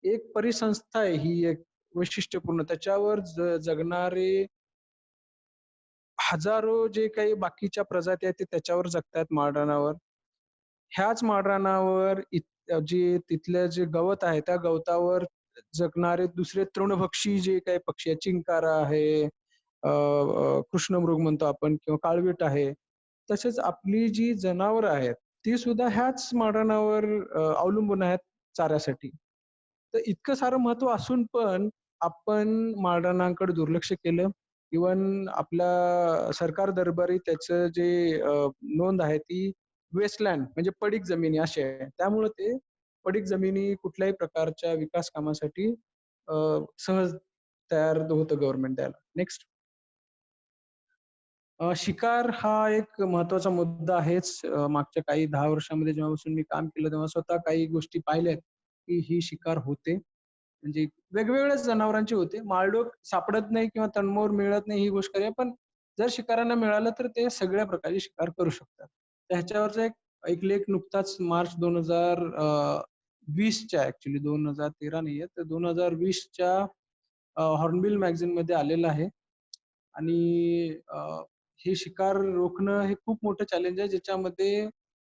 एक परिसंस्था आहे ही एक वैशिष्ट्यपूर्ण. त्याच्यावर जगणारे हजारो जे काही बाकीच्या प्रजाती आहेत ते त्याच्यावर जगतायत माळरानावर. ह्याच माळरानावर जे तिथलं जे गवत आहे, त्या गवतावर जगणारे दुसरे तृणभक्षी जे काही पक्षी आहेत, चिंकारा आहे, कृष्णमृग म्हणतो आपण किंवा काळवीट आहे. तसेच आपली जी जनावरं आहेत, ती सुद्धा ह्याच माळरानावर अवलंबून आहेत चाऱ्यासाठी. तर इतकं सारं महत्त्व असून पण आपण माळरानाकडे दुर्लक्ष केलं. इव्हन आपल्या सरकार दरबारी त्याचं जे नोंद आहे ती वेस्टलँड म्हणजे पडीक जमिनी अशी आहे. त्यामुळे ते पडीक जमिनी कुठल्याही प्रकारच्या विकास कामासाठी अ, सहज तयार होतं गव्हर्नमेंट द्यायला. नेक्स्ट. शिकार हा एक महत्त्वाचा मुद्दा आहेच. मागच्या काही 10 वर्षामध्ये जेव्हापासून मी काम केलं तेव्हा स्वतः काही गोष्टी पाहिल्यात, की ही शिकार होते. म्हणजे वेगवेगळ्याच जनावरांची होते. माळढोक सापडत नाही किंवा तणमोर मिळत नाही ही गोष्ट खरी आहे. पण जर शिकाऱ्यांना मिळालं तर ते सगळ्या प्रकारची शिकार करू शकतात. तर ह्याच्यावरचा एक एक लेख नुकताच मार्च 2020च्या ॲक्चुअली 2013 नाहीये, तर 2020च्या हॉर्नबिल मॅगझीनमध्ये आलेलं आहे. आणि हे शिकार रोखणं हे खूप मोठं चॅलेंज आहे, ज्याच्यामध्ये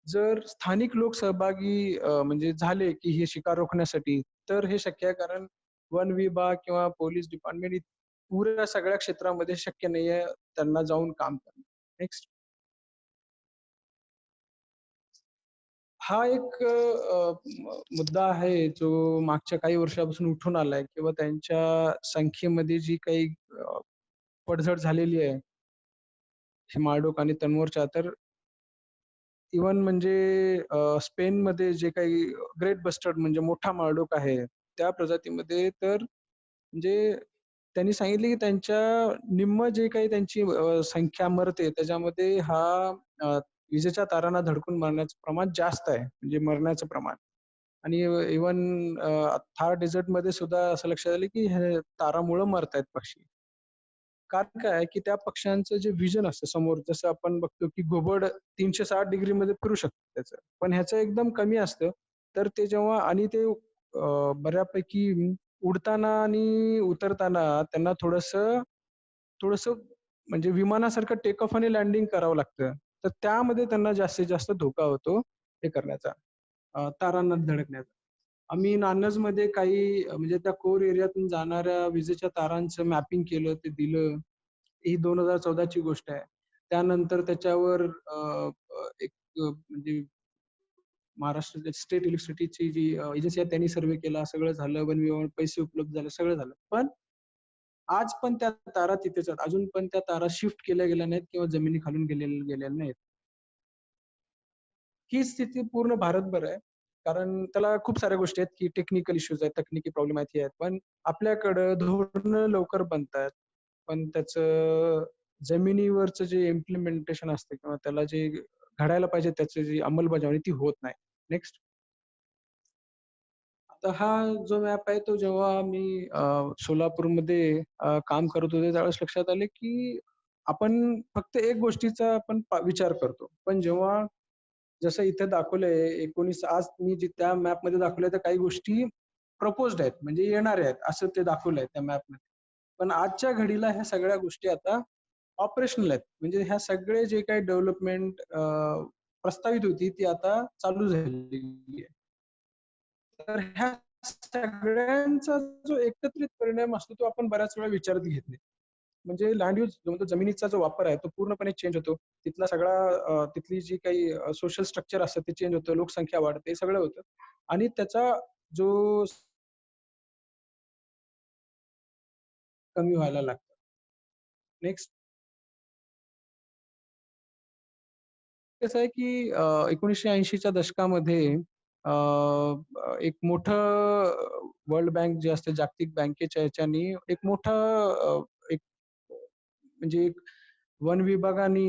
जर स्थानिक लोक सहभागी म्हणजे झाले, की हे शिकार रोखण्यासाठी, तर हे शक्य आहे. कारण वन विभाग किंवा पोलीस डिपार्टमेंट पुऱ्या सगळ्या क्षेत्रामध्ये शक्य नाहीये त्यांना जाऊन काम करणं. नेक्स्ट. हा एक मुद्दा आहे, जो मागच्या काही वर्षापासून उठून आलाय किंवा त्यांच्या संख्येमध्ये जी काही पडझड झालेली आहे, हे माळढोक आणि तनवरच्या, तर इव्हन म्हणजे स्पेनमध्ये जे काही ग्रेट बस्टर्ड म्हणजे मोठा माळढोक आहे, त्या प्रजातीमध्ये तर म्हणजे त्यांनी सांगितले की त्यांच्या निम्म जे काही त्यांची संख्या मरते त्याच्यामध्ये हा अ, विजेच्या तारांना धडकून मरण्याचं प्रमाण जास्त आहे, म्हणजे मरण्याचं प्रमाण. आणि इव्हन थार डेझर्टमध्ये सुद्धा असं लक्षात आलं की हे तारामुळं मरतायत पक्षी. कारण काय आहे, की त्या पक्ष्यांचं जे व्हिजन असतं समोर, जसं आपण बघतो, की घुबड 360 डिग्रीमध्ये फिरू शकतं त्याचं. पण ह्याचं एकदम कमी असतं. तर ते जेव्हा आणि ते बऱ्यापैकी उडताना आणि उतरताना त्यांना थोडंसं थोडंसं म्हणजे विमानासारखं टेक ऑफ आणि लँडिंग करावं लागतं. तर त्यामध्ये त्यांना जास्तीत जास्त धोका होतो हे करण्याचा, तारांना धडकण्याचा. आम्ही नान्नजमध्ये काही म्हणजे त्या कोर एरियातून जाणाऱ्या विजेच्या तारांचं मॅपिंग केलं, ते दिलं. ही 2014 ची गोष्ट आहे. त्यानंतर त्याच्यावर अ, अ, एक म्हणजे महाराष्ट्र स्टेट इलेक्ट्रिसिटीची जी एजन्सी आहे त्यांनी सर्व्हे केला. सगळं झालं. वन विभागाला पैसे उपलब्ध झाले. सगळं झालं. पण आज पण त्या तारा तिथेच आहेत. अजून पण त्या तारा शिफ्ट केल्या गेल्या नाहीत किंवा जमिनीखालून गेलेल्या नाहीत. ही स्थिती पूर्ण भारतभर आहे. कारण त्याला खूप साऱ्या गोष्टी आहेत, की टेक्निकल इश्यूज आहेत, तकनिकी प्रॉब्लेम आहेत, हे आहेत. पण आपल्याकडं धोरणं लवकर बनतायत. पण त्याचं जमिनीवरचं जे इम्प्लिमेंटेशन असते किंवा त्याला जे घडायला पाहिजे त्याची जी अंमलबजावणी ती होत नाही. नेक्स्ट. आता हा जो मॅप आहे तो जेव्हा मी सोलापूरमध्ये काम करत होते त्यावेळेस लक्षात आले, की आपण फक्त एक गोष्टीचा आपण विचार करतो. पण जेव्हा जसं इथे दाखवलंय 19 आज मी जे त्या मॅपमध्ये दाखवलंय त्या काही गोष्टी प्रपोज्ड आहेत म्हणजे येणाऱ्या आहेत असं ते दाखवलंय त्या मॅपमध्ये. पण आजच्या घडीला ह्या सगळ्या गोष्टी आता ऑपरेशनल आहेत. म्हणजे ह्या सगळे जे काही डेव्हलपमेंट प्रस्तावित होती ती आता चालू झालेली आहे. तर ह्या सगळ्यांचा जो एकत्रित परिणाम असतो तो आपण बऱ्याच वेळा विचारात घेत नाही. म्हणजे लँड यूज जो म्हणतो जमिनीचा जो वापर आहे तो पूर्णपणे चेंज होतो. तिथला सगळा तिथली जी काही सोशल स्ट्रक्चर असतं ते चेंज होतं, लोकसंख्या वाढते, सगळं होतं आणि त्याचा जो कमी व्हायला लागतं. नेक्स्ट कसं आहे की 1980च्या दशकामध्ये अ, अ, एक मोठं वर्ल्ड बँक जे असते जागतिक बँकेच्या ह्याच्यानी एक मोठं एक म्हणजे एक वन विभागाने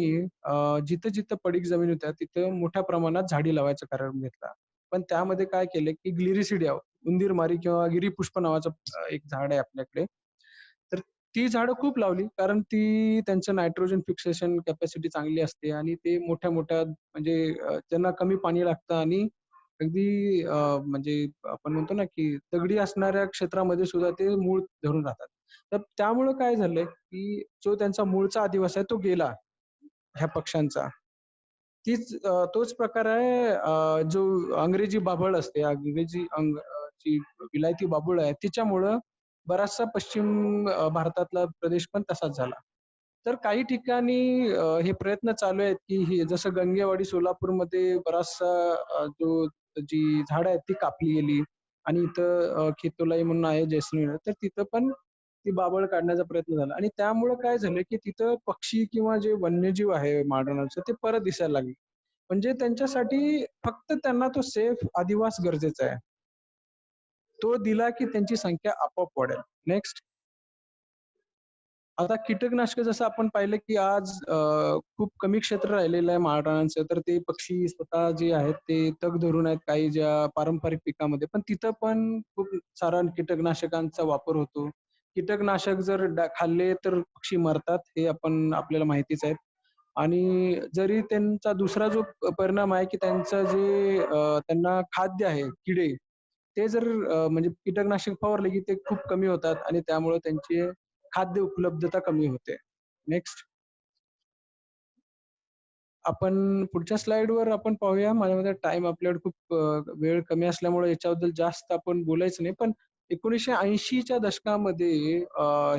जिथं-जिथं पडीक जमीन होत्या, तिथं मोठ्या प्रमाणात झाडी लावायचा करार घेतला. पण त्यामध्ये काय केलं, की ग्लिरिसिडिया, उंदीरमारी किंवा गिरीपुष्प नावाचं एक झाड आहे आपल्याकडे. तर ती झाडं खूप लावली, कारण ती त्यांचं नायट्रोजन फिक्सेशन कॅपॅसिटी चांगली असते आणि ते मोठ्या-मोठ्या म्हणजे त्यांना कमी पाणी लागतं आणि अगदी म्हणजे आपण म्हणतो ना, की दगडी असणाऱ्या क्षेत्रामध्ये सुद्धा ते मूळ धरून राहतात. तर त्यामुळं काय झालंय, की जो त्यांचा मूळचा आदिवासी आहे तो गेला, ह्या पक्ष्यांचा. तोच प्रकार आहे जो अंग्रेजी बाभळ असते, जी विलायती बाभूळ आहे, तिच्यामुळं बराचसा पश्चिम भारतातला प्रदेश पण तसाच झाला. तर काही ठिकाणी हे प्रयत्न चालू आहेत, की हे जसं गंगेवाडी सोलापूरमध्ये बराचसा जी झाडं आहेत ती कापली गेली आणि इथं खेतोलाई म्हणून आहे जैसलमेर, तर तिथं पण ती बाभळ काढण्याचा प्रयत्न झाला आणि त्यामुळं काय झालं, की तिथं पक्षी किंवा जे वन्यजीव आहे माळरानाचं ते परत दिसायला लागले. म्हणजे त्यांच्यासाठी फक्त त्यांना तो सेफ अधिवास गरजेचा आहे. तो दिला की त्यांची संख्या आपोआप वाढेल. नेक्स्ट आता कीटकनाशकं जसं आपण पाहिलं की आज खूप कमी क्षेत्र राहिलेलं आहे माळरानाचं, तर ते पक्षी स्वतः जे आहेत ते तग धरून आहेत काही ज्या पारंपरिक पिकामध्ये. पण तिथं पण खूप सारा कीटकनाशकांचा वापर होतो. कीटकनाशक जर खाल्ले तर पक्षी मरतात हे आपल्याला माहितीच आहे. आणि जरी त्यांचा दुसरा जो परिणाम आहे की त्यांचं जे त्यांना खाद्य आहे, किडे, ते जर म्हणजे कीटकनाशक फवारले की ते खूप कमी होतात आणि त्यामुळे त्यांची खाद्य उपलब्धता कमी होते. नेक्स्ट आपण पुढच्या स्लाइडवर आपण पाहूया. माझ्या मते टाईम आपल्याकडे खूप वेळ कमी असल्यामुळे याच्याबद्दल जास्त आपण बोलायचं नाही. पण 1980च्या दशकामध्ये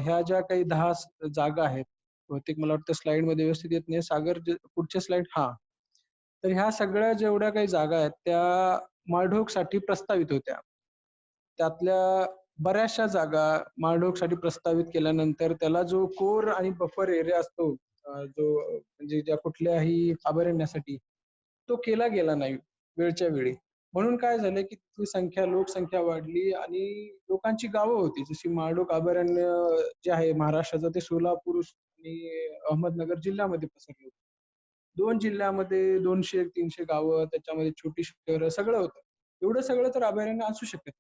ह्या ज्या काही 10 जागा आहेत, बहुतेक मला वाटतं स्लाइडमध्ये व्यवस्थित येत नाही. सागर पुढच्या स्लाइड हां. तर ह्या सगळ्या जेवढ्या काही जागा आहेत, त्या माळढोकसाठी प्रस्तावित होत्या. त्यातल्या बऱ्याचशा जागा माळढोकसाठी प्रस्तावित केल्यानंतर त्याला जो कोर आणि बफर एरिया असतो, जो म्हणजे ज्या कुठल्याही अभयारण्यासाठी, तो केला गेला नाही वेळच्या वेळी. म्हणून काय झालं, की तिथली लोकसंख्या वाढली आणि लोकांची गावं होती. जशी माळढोक अभयारण्य जे आहे महाराष्ट्राचं, ते सोलापूर आणि अहमदनगर जिल्ह्यामध्ये पसरलं होतं. 2 जिल्ह्यामध्ये 200-300 गावं, त्याच्यामध्ये छोटी शहरं सगळं होतं. एवढं सगळं तर अभयारण्य असू शकत नाही.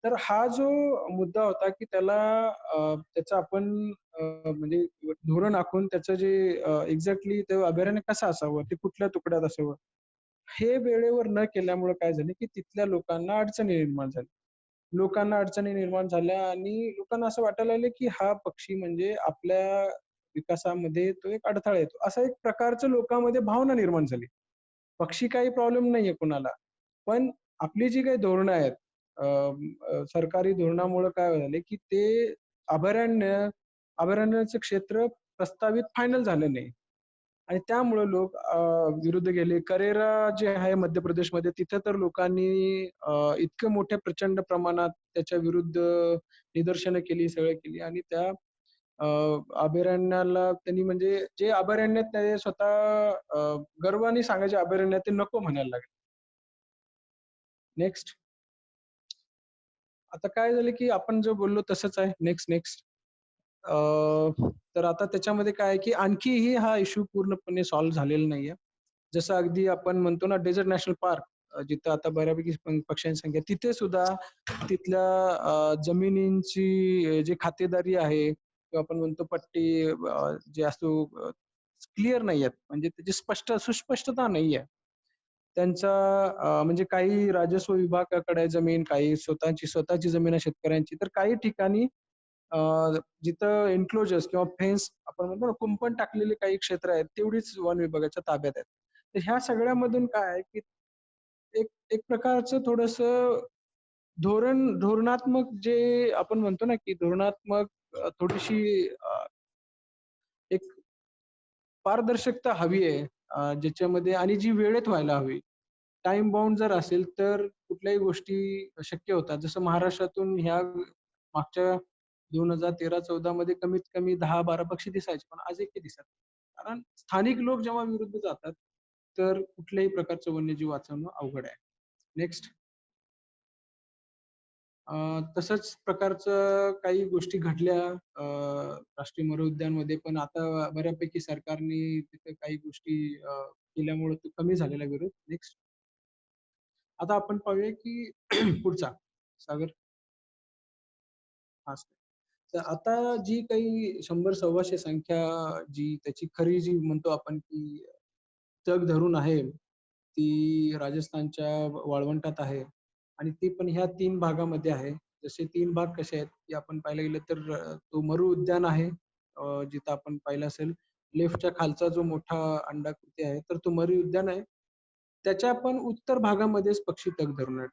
तर हा जो मुद्दा होता, की त्याचं आपण म्हणजे धोरण आखून त्याचं जे एक्झॅक्टली ते अभयारण्य कसं असावं, ते कुठल्या तुकड्यात असावं, हे वेळेवर न केल्यामुळे काय झालं, की तिथल्या लोकांना अडचणी निर्माण झाल्या. लोकांना अडचणी निर्माण झाल्या आणि लोकांना असं वाटायला लागलं, की हा पक्षी म्हणजे आपल्या विकासामध्ये तो एक अडथळा येतो. असा एक प्रकारचं लोकांमध्ये भावना निर्माण झाली. पक्षी काही प्रॉब्लेम नाहीये कुणाला. पण आपली जी काही धोरणं आहेत, अ, सरकारी धोरणामुळं काय झाले, की ते अभयारण्य अभयारण्याचं क्षेत्र प्रस्तावित फायनल झालं नाही. आणि त्यामुळं लोक विरुद्ध गेले. करेरा जे आहे मध्य प्रदेशमध्ये तिथं तर लोकांनी इतकं मोठ्या प्रचंड प्रमाणात त्याच्या विरुद्ध निदर्शनं केली, सगळं केली आणि त्या अ, अभयारण्याला त्यांनी म्हणजे जे अभयारण्यात ते स्वतः गर्वाने सांगायचे अभयारण्य ते नको म्हणायला लागले. नेक्स्ट. आता काय झालं, की आपण जे बोललो तसंच आहे. नेक्स्ट. अ, तर आता त्याच्यामध्ये काय आहे, की आणखीही हा इश्यू पूर्णपणे सॉल्व्ह झालेला नाहीये. जसं अगदी आपण म्हणतो ना डेझर्ट नॅशनल पार्क, जिथं आता बऱ्यापैकी पक्ष्यांची संख्या आहे, तिथे सुद्धा तिथल्या जमिनींची जी खातेदारी आहे किंवा आपण म्हणतो पट्टी जे असतो क्लिअर नाहीयेत. म्हणजे त्याची सुस्पष्टता नाहीये. त्यांचा म्हणजे काही राजस्व विभागाकडे आहे जमीन, काही स्वतःची जमीन आहे शेतकऱ्यांची. तर काही ठिकाणी अ, जिथं एन्क्लोजर्स किंवा फेन्स आपण म्हणतो ना, कुंपण टाकलेली काही क्षेत्र आहेत, तेवढीच वन विभागाच्या ताब्यात आहेत. तर ह्या सगळ्यामधून काय आहे, की एक एक प्रकारचं थोडंसं धोरणात्मक जे आपण म्हणतो ना, की धोरणात्मक थोडीशी एक पारदर्शकता हवी आहे, ज्याच्यामध्ये आणि जी वेळेत व्हायला हवी. टाईम बाउंड जर असेल तर कुठल्याही गोष्टी शक्य होतात. जसं महाराष्ट्रातून ह्या मागच्या 2013-14 मध्ये कमीत कमी 10-12 पक्षी दिसायचे, पण आज एकही दिसत नाही. कारण स्थानिक लोक जेव्हा विरुद्ध जातात, तर कुठल्याही प्रकारचं वन्यजीव वाचवणं अवघड आहे. नेक्स्ट. तसंच प्रकारचं काही गोष्टी घडल्या राष्ट्रीय मृग उद्यानमध्ये, पण आता बऱ्यापैकी सरकारने तिथे काही गोष्टी केल्यामुळे तो कमी झालेला विरोध. नेक्स्ट. आता आपण पाहूया की पुढचा. सागर. हां. तर आता जी काही 100-125 संख्या जी त्याची खरी जी म्हणतो आपण की तग धरून आहे, ती राजस्थानच्या वाळवंटात आहे आणि ती पण ह्या 3 भागामध्ये आहे. जसे 3 भाग कसे आहेत, की आपण पाहायला गेलं तर तो मरू उद्यान आहे. जिथं आपण पाहिलं असेल लेफ्टच्या खालचा जो मोठा अंडाकृती आहे, तर तो मरू उद्यान आहे. त्याच्या पण उत्तर भागामध्येच पक्षी तग धरून आहेत.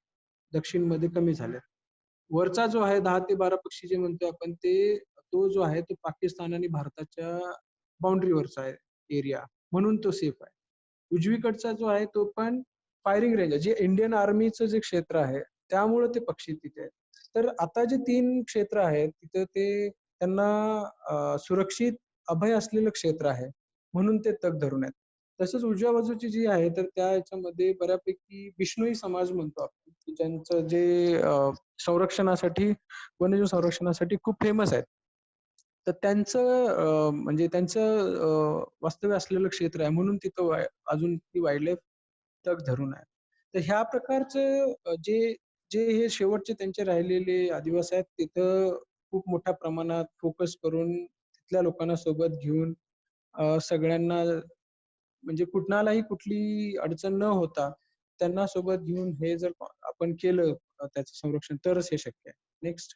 दक्षिणमध्ये कमी झालेत. वरचा जो आहे 10 ते 12 पक्षी जे म्हणतोय आपण तो जो आहे तो पाकिस्तान आणि भारताच्या बाउंडरीवरचा आहे एरिया. म्हणून तो सेफ आहे. उजवीकडचा जो आहे तो पण फायरिंग रेंज आहे. जे इंडियन आर्मीचं जे क्षेत्र आहे, त्यामुळे ते पक्षी तिथे आहेत. तर आता जे 3 क्षेत्र आहेत, तिथं ते त्यांना सुरक्षित अभय असलेलं क्षेत्र आहे. म्हणून ते तग धरून आहेत. तसंच उजव्या बाजूची जी आहे, तर त्या ह्याच्यामध्ये बऱ्यापैकी बिश्नोई समाज म्हणतो आपण, की ज्यांचं जे संरक्षणासाठी वन्यजीव संरक्षणासाठी खूप फेमस आहेत. तर त्यांचं म्हणजे त्यांचं वास्तव्य असलेलं क्षेत्र आहे म्हणून तिथं अजून ती वाईल्डलाईफ तग धरून आहे. तर ह्या प्रकारचं जे जे हे शेवटचे त्यांचे राहिलेले आदिवासी आहेत तिथं खूप मोठ्या प्रमाणात फोकस करून तिथल्या लोकांना सोबत घेऊन सगळ्यांना म्हणजे कुणालाही कुठली अडचण न होता त्यांना सोबत घेऊन हे जर आपण केलं त्याचं संरक्षण तरच हे शक्य आहे. नेक्स्ट.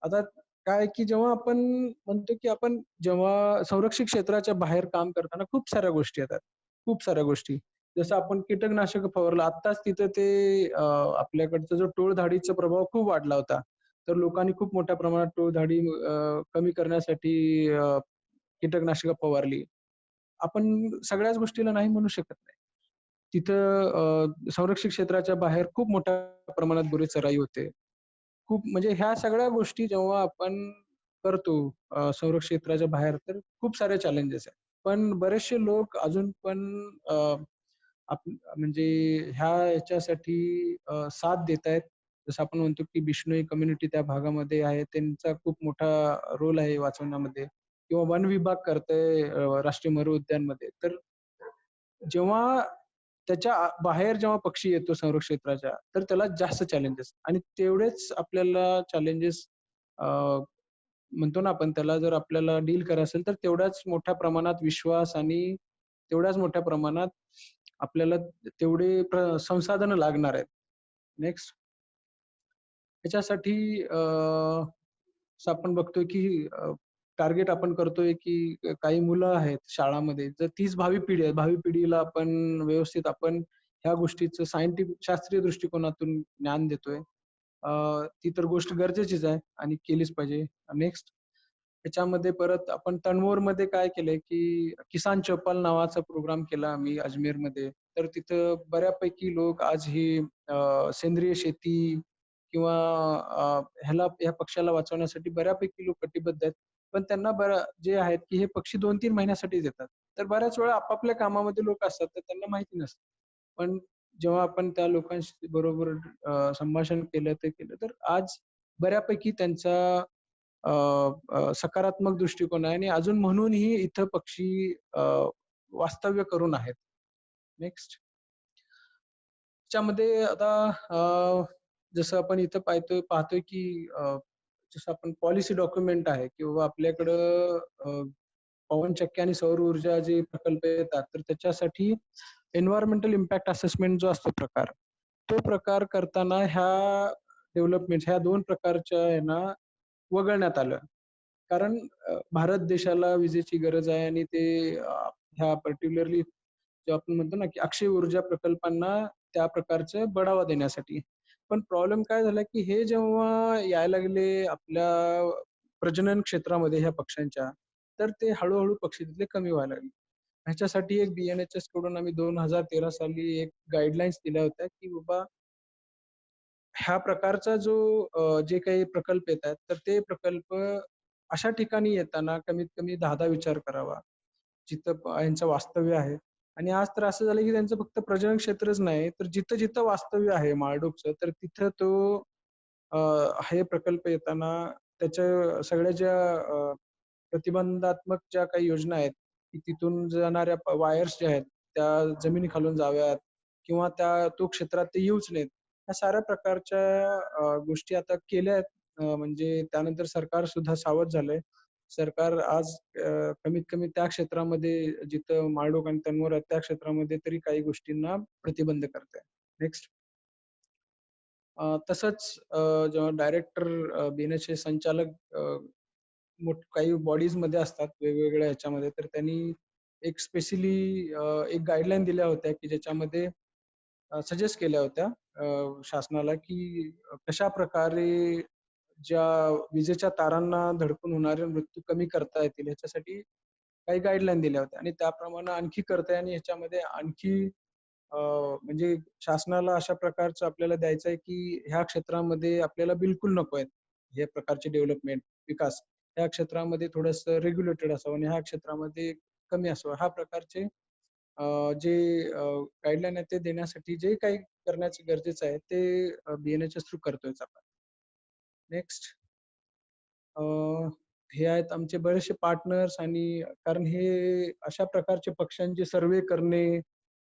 आता काय आहे, की जेव्हा आपण म्हणतो, की आपण जेव्हा संरक्षित क्षेत्राच्या बाहेर काम करताना खूप साऱ्या गोष्टी येतात. खूप साऱ्या गोष्टी. जसं आपण कीटकनाशक फवारलं. आत्ताच तिथं ते आपल्याकडचा जो टोळधाडीचा प्रभाव खूप वाढला होता. तर लोकांनी खूप मोठ्या प्रमाणात टोळधाडी कमी करण्यासाठी कीटकनाशकं फवारली. आपण सगळ्याच गोष्टीला नाही म्हणू शकत नाही. तिथं संरक्षित क्षेत्राच्या बाहेर खूप मोठ्या प्रमाणात गुरेचराई होते. खूप म्हणजे ह्या सगळ्या गोष्टी जेव्हा आपण करतो संरक्षित क्षेत्राच्या बाहेर, तर खूप सारे चॅलेंजेस आहेत. पण बरेचसे लोक अजून पण अ, म्हणजे ह्या ह्याच्यासाठी साथ देतायत. जसं आपण म्हणतो, की बिश्नोई कम्युनिटी त्या भागामध्ये आहे. त्यांचा खूप मोठा रोल आहे वाचवण्यामध्ये किंवा वन विभाग करतंय राष्ट्रीय मृग उद्यानमध्ये. तर जेव्हा त्याच्या बाहेर जेव्हा पक्षी येतो संरक्षित क्षेत्राच्या, तर त्याला जास्त चॅलेंजेस आणि तेवढेच आपल्याला चॅलेंजेस म्हणतो ना आपण त्याला जर आपल्याला डील करायचं असेल, तर तेवढ्याच मोठ्या प्रमाणात विश्वास आणि तेवढ्याच मोठ्या प्रमाणात आपल्याला तेवढे संसाधनं लागणार आहेत. नेक्स्ट. त्याच्यासाठी असं आपण बघतोय की टार्गेट आपण करतोय की काही मुलं आहेत शाळामध्ये, जर तीच भावी पिढी आहे. भावी पिढीला आपण व्यवस्थित आपण ह्या गोष्टीचं शास्त्रीय दृष्टिकोनातून ज्ञान देतोय. ती तर गोष्ट गरजेचीच आहे आणि केलीच पाहिजे. नेक्स्ट. त्याच्यामध्ये परत आपण तनमोरमध्ये काय केलंय, की किसान चौपाल नावाचा प्रोग्राम केला आम्ही अजमेरमध्ये. तर तिथं बऱ्यापैकी लोक आज ही सेंद्रिय शेती किंवा ह्या पक्ष्याला वाचवण्यासाठी बऱ्यापैकी लोक कटिबद्ध आहेत. पण त्यांना जे आहेत, की हे पक्षी 2-3 महिन्यासाठीच येतात. तर बऱ्याच वेळा आपापल्या कामामध्ये लोक असतात, तर त्यांना माहिती नसतं. पण जेव्हा आपण त्या लोकांशी बरोबर संभाषण केलं, ते केलं, तर आज बऱ्यापैकी त्यांचा अ, सकारात्मक दृष्टिकोन आहे आणि अजून म्हणूनही इथं पक्षी वास्तव्य करून आहेत. नेक्स्ट. त्याच्यामध्ये आता जसं आपण इथं पाहतोय की जसं आपण पॉलिसी डॉक्युमेंट आहे किंवा आपल्याकडं पवनचक्की आणि सौर ऊर्जा जे प्रकल्प येतात, तर त्याच्यासाठी एन्व्हायर्नमेंटल इम्पॅक्ट असेसमेंट जो असतो प्रकार, तो प्रकार करताना ह्या 2 प्रकारच्या आहे ना वगळण्यात आलं. कारण भारत देशाला विजेची गरज आहे आणि ते ह्या पर्टिक्युलरली जे आपण म्हणतो ना, की अक्षय ऊर्जा प्रकल्पांना त्या प्रकारचं बढावा देण्यासाठी. पण प्रॉब्लेम काय झाला, की हे जेव्हा यायला लागले आपल्या प्रजनन क्षेत्रामध्ये ह्या पक्ष्यांच्या, तर ते हळू पक्षी तिथले कमी व्हायला लागले. ह्याच्यासाठी एक BNHS कडून आम्ही 2013 साली एक गाईडलाईन्स दिल्या होत्या, की बाबा ह्या प्रकारचा जो जे काही प्रकल्प येतात, तर ते प्रकल्प अशा ठिकाणी येताना कमीत कमी 10दा विचार करावा. जिथं यांचं वास्तव्य आहे. आणि आज तर असं झालं की त्यांचं फक्त प्रजनन क्षेत्रच नाही, तर जिथं-जिथं वास्तव्य आहे माळढोकचं, तर तिथं तो अ, हे प्रकल्प येताना त्याच्या सगळ्या ज्या प्रतिबंधात्मक ज्या काही योजना आहेत, की तिथून जाणाऱ्या वायर्स ज्या आहेत, त्या जमिनीखालून जाव्यात किंवा तो क्षेत्रात ते येऊच नयेत. ह्या साऱ्या प्रकारच्या गोष्टी आता केल्या आहेत. म्हणजे त्यानंतर सरकार सुद्धा सावध झालंय. सरकार आज कमीत कमी त्या क्षेत्रामध्ये जिथं माळढोक आणि तनवर आहेत, त्या क्षेत्रामध्ये तरी काही गोष्टींना प्रतिबंध करत आहे. नेक्स्ट. तसंच जेव्हा डायरेक्टर BNHचे संचालक काही बॉडीजमध्ये असतात वेगवेगळ्या ह्याच्यामध्ये, तर त्यांनी एक स्पेशली एक गाईडलाईन दिल्या होत्या, की ज्याच्यामध्ये सजेस्ट केल्या होत्या शासनाला, की कशाप्रकारे ज्या विजेच्या तारांना धडकून होणारे मृत्यू कमी करता येतील ह्याच्यासाठी काही गाईडलाईन दिल्या होत्या आणि त्याप्रमाणे आणखी करता येईल आणि ह्याच्यामध्ये आणखी म्हणजे शासनाला अशा प्रकारचं आपल्याला द्यायचं आहे, की ह्या क्षेत्रामध्ये आपल्याला बिलकुल नको आहेत, हे प्रकारचे डेव्हलपमेंट, विकास. ह्या क्षेत्रामध्ये थोडंसं रेग्युलेटेड असावं आणि ह्या क्षेत्रामध्ये कमी असावं. ह्या प्रकारचे जे गाईडलाईन आहे ते देण्यासाठी जे काही करण्याचं गरजेचं आहे ते BNHS थ्रू करतोयच आपण. नेक्स्ट. हे आहेत आमचे बरेचसे पार्टनर्स आणि कारण हे अशा प्रकारचे पक्ष्यांचे सर्व्हे करणे,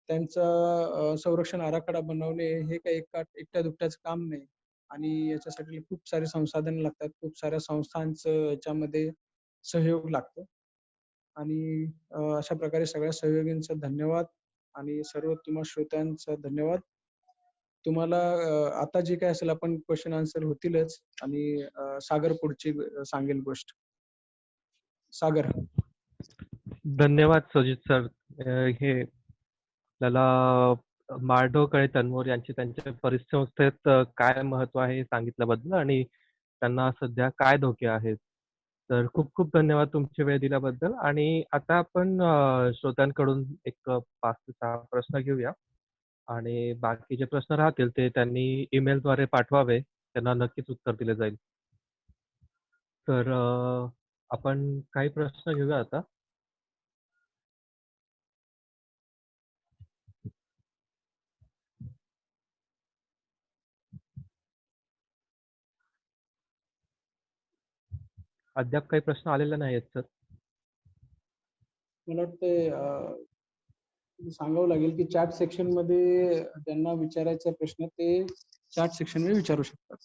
त्यांचा संरक्षण आराखडा बनवणे हे काही एकट्या-दुकट्याचं काम नाही आणि याच्यासाठी खूप सारे संसाधन लागतात. खूप साऱ्या संस्थांचं याच्यामध्ये सहयोग लागतो आणि अशा प्रकारे सगळ्या सहयोगींचा धन्यवाद आणि सर्व तुम्हा श्रोत्यांचा धन्यवाद. तुम्हाला आता जे काही असेल आपण क्वेशन आन्सर होतीलच आणि सागर पुढची सांगेल गोष्ट. सागर. धन्यवाद सुजित सर. हे आपल्याला माळढोक आणि तनमोर यांची त्यांच्या परिसंस्थेत काय महत्व आहे हे सांगितल्याबद्दल आणि त्यांना सध्या काय धोके आहेत. तर खूप खूप धन्यवाद तुमची वेळ दिल्याबद्दल आणि आता आपण श्रोत्यांकडून एक 5 ते 6 प्रश्न घेऊया आणि बाकी जे प्रश्न राहतील ते त्यांनी ईमेलद्वारे पाठवावे. त्यांना नक्कीच उत्तर दिले जाईल. तर आपण काही प्रश्न घेऊया आता. अद्याप काही प्रश्न आलेले नाहीयेत सर. मला वाटतंय सांगावं लागेल की चॅट सेक्शनमध्ये ज्यांना विचारायचा प्रश्न ते चॅट सेक्शनमध्ये विचारू शकतात.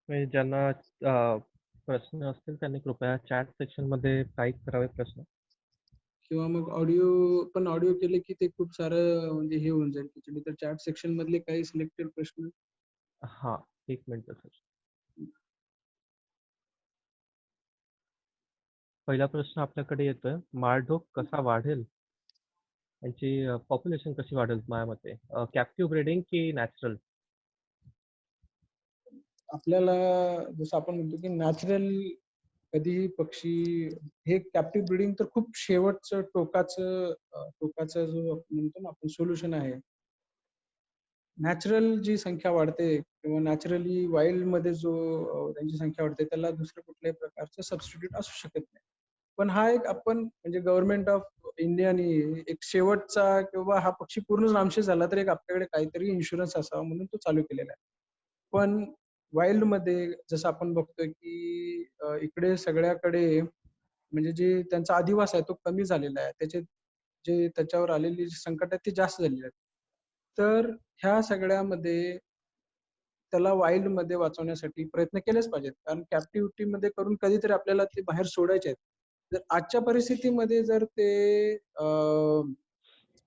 म्हणजे ज्यांना प्रश्न असतील त्यांनी कृपया चॅट सेक्शनमध्ये टाइप करावे प्रश्न. किंवा मग ऑडिओ केले की ते खूप सारं म्हणजे हे होऊन जाईल त्याच्याने. तर चॅट सेक्शन मधले काही सिलेक्टेड प्रश्न. हां, 1 मिनिट सर. पहिला प्रश्न आपल्याकडे येतोय, माळढोक कसा वाढेल? त्यांची पॉप्युलेशन कशी वाढेल माझ्या मते? कॅप्टिव्ह ब्रीडिंग की नॅचरल? आपल्याला जसं आपण म्हणतो की नॅचरल कधीही पक्षी हे कॅप्टिव्ह ब्रीडिंग तर खूप शेवटचं टोकाचं जो आपण म्हणतो ना आपण सोल्युशन आहे. नॅचरल जी संख्या वाढते किंवा नॅचरली वाईल्डमध्ये जो त्यांची संख्या वाढते त्याला दुसऱ्या कुठल्याही प्रकारचं सबस्टिट्यूट असू शकत नाही. पण हा एक आपण म्हणजे गव्हर्नमेंट ऑफ इंडियाने एक शेवटचा किंवा हा पक्षी पूर्णच नामशेष झाला तर एक आपल्याकडे काहीतरी इन्शुरन्स असावा म्हणून तो चालू केलेला आहे. पण वाईल्डमध्ये जसं आपण बघतोय की इकडे सगळ्याकडे म्हणजे जे त्यांचा अधिवास आहे तो कमी झालेला आहे. जे त्याच्यावर आलेली जी संकट आहेत ती जास्त झालेली आहेत. तर ह्या सगळ्यामध्ये त्याला वाईल्डमध्ये वाचवण्यासाठी प्रयत्न केलेच पाहिजेत. कारण कॅप्टिव्हिटीमध्ये करून कधीतरी आपल्याला ते बाहेर सोडायचे आहेत. जर आजच्या परिस्थितीमध्ये जर ते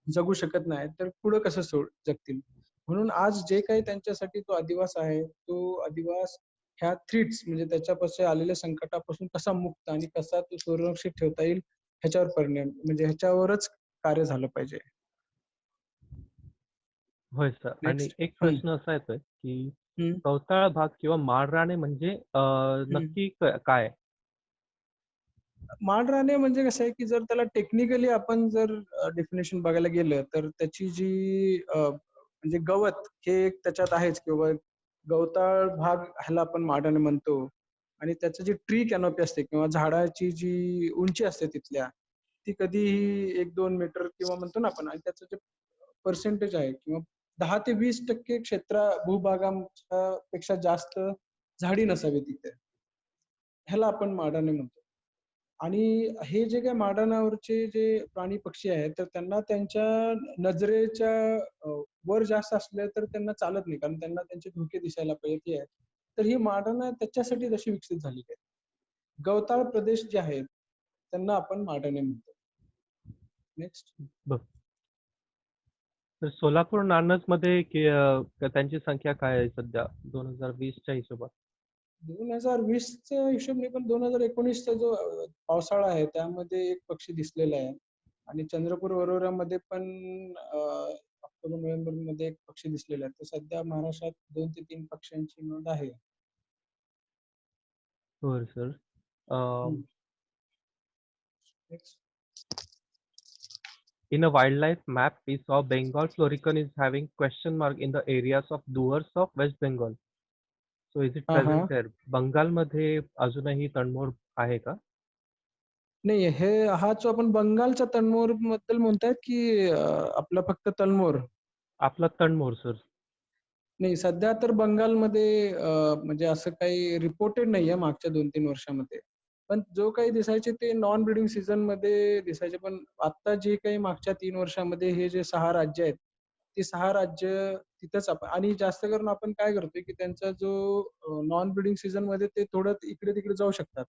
जगू शकत नाही, तर पुढं कसं जगतील? म्हणून आज जे काही त्यांच्यासाठी तो अधिवास आहे, तो अधिवास ह्या थ्रीट्स म्हणजे त्याच्यापासून आलेल्या संकटापासून कसा मुक्त आणि कसा तो सुरक्षित ठेवता येईल ह्याच्यावर परिणाम म्हणजे ह्याच्यावरच कार्य झालं पाहिजे. होय सर. आणि नेक्स्ट. एक प्रश्न असा येतोय, की गवताळ भाग किंवा माळराने म्हणजे नक्की काय? माळराने म्हणजे कसं आहे, की जर त्याला टेक्निकली आपण जर डेफिनेशन बघायला गेलं, तर त्याची जी म्हणजे गवत हे एक त्याच्यात आहेच किंवा गवताळ भाग ह्याला आपण माळराने म्हणतो आणि त्याचं जी ट्री कॅनॉपी असते किंवा झाडाची जी उंची असते तिथल्या, ती कधीही 1-2 मीटर किंवा म्हणतो ना आपण आणि त्याचं जे पर्सेंटेज आहे किंवा 10 ते 20% भूभागाच्या पेक्षा जास्त झाडी नसावी तिथे. ह्याला आपण माडाने म्हणतो. आणि हे जे काही माडांवरचे जे प्राणी पक्षी आहेत, तर त्यांना त्यांच्या नजरेच्या वर जास्त असले तर त्यांना चालत नाही. कारण त्यांना त्यांचे धोके दिसायला पाहिजेत हे आहे. तर ही माडानं त्याच्यासाठी तशी विकसित झालेली आहेत. गवताळ प्रदेश जे आहेत, त्यांना आपण माडाने म्हणतो. नेक्स्ट. बरं. तर सोलापूर नानसमध्ये त्यांची संख्या काय आहे सध्या 2020च्या हिशोबात? 2020च्या हिशोबाने पण 2019चा जो पावसाळा आहे, त्यामध्ये एक पक्षी दिसलेला आहे. आणि चंद्रपूर वरोरामध्ये पण ऑक्टोबर-नोव्हेंबरमध्ये एक पक्षी दिसलेला आहे. तर सध्या महाराष्ट्रात 2 ते 3 पक्ष्यांची नोंद आहे. बरं सर. हं. Next. In a wildlife map, we saw Bengal florican is having question mark in the areas of Duars of West Bengal. So is it हां, हां. present there? बंगालमध्ये अजूनही तणमोड आहे का? नाही हा जो आपण बंगालच्या तनमोरबद्दल म्हणतायत की आपला फक्त तनमोर? आपला तणमोर सर. नाही सध्या तर बंगालमध्ये म्हणजे असं काही रिपोर्टेड नाहीये मागच्या 2-3 वर्षामध्ये. पण जो काही दिसायचे ते नॉन ब्रीडिंग सीझनमध्ये दिसायचे. पण आता जे काही मागच्या 3 वर्षामध्ये हे जे 6 राज्य आहेत, ती 6 राज्य तिथंच आपण आणि जास्त करून आपण काय करतोय, की त्यांचा जो नॉन ब्रीडिंग सीझनमध्ये ते थोडं इकडे-तिकडे जाऊ शकतात.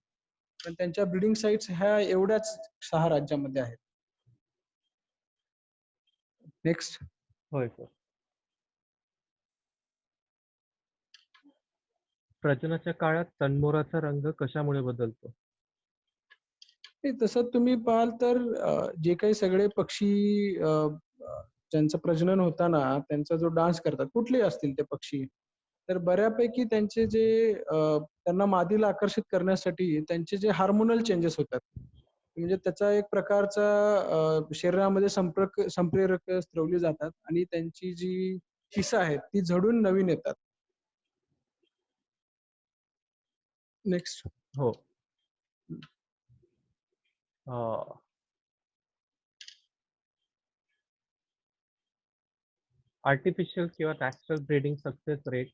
पण त्यांच्या ब्रीडिंग साइट्स ह्या एवढ्याच 6 राज्यामध्ये आहेत. नेक्स्ट. होय सर. प्रजननाच्या काळात तणमोराचा रंग कशामुळे बदलतो? नाही तसं तुम्ही पाहाल तर जे काही सगळे पक्षी अ, अ, ज्यांचं प्रजनन होताना त्यांचा जो डान्स करतात, कुठलेही असतील ते पक्षी, तर बऱ्यापैकी त्यांचे जे त्यांना मादीला आकर्षित करण्यासाठी त्यांचे जे हार्मोनल चेंजेस होतात. म्हणजे त्याचा एक प्रकारचा शरीरामध्ये संप्रेरक स्त्रवली जातात आणि त्यांची जी शिसं आहेत, ती झडून नवीन येतात. नेक्स्ट. हो. अ, आर्टिफिशियल किंवा नॅचरल ब्रीडिंग सक्सेस रेट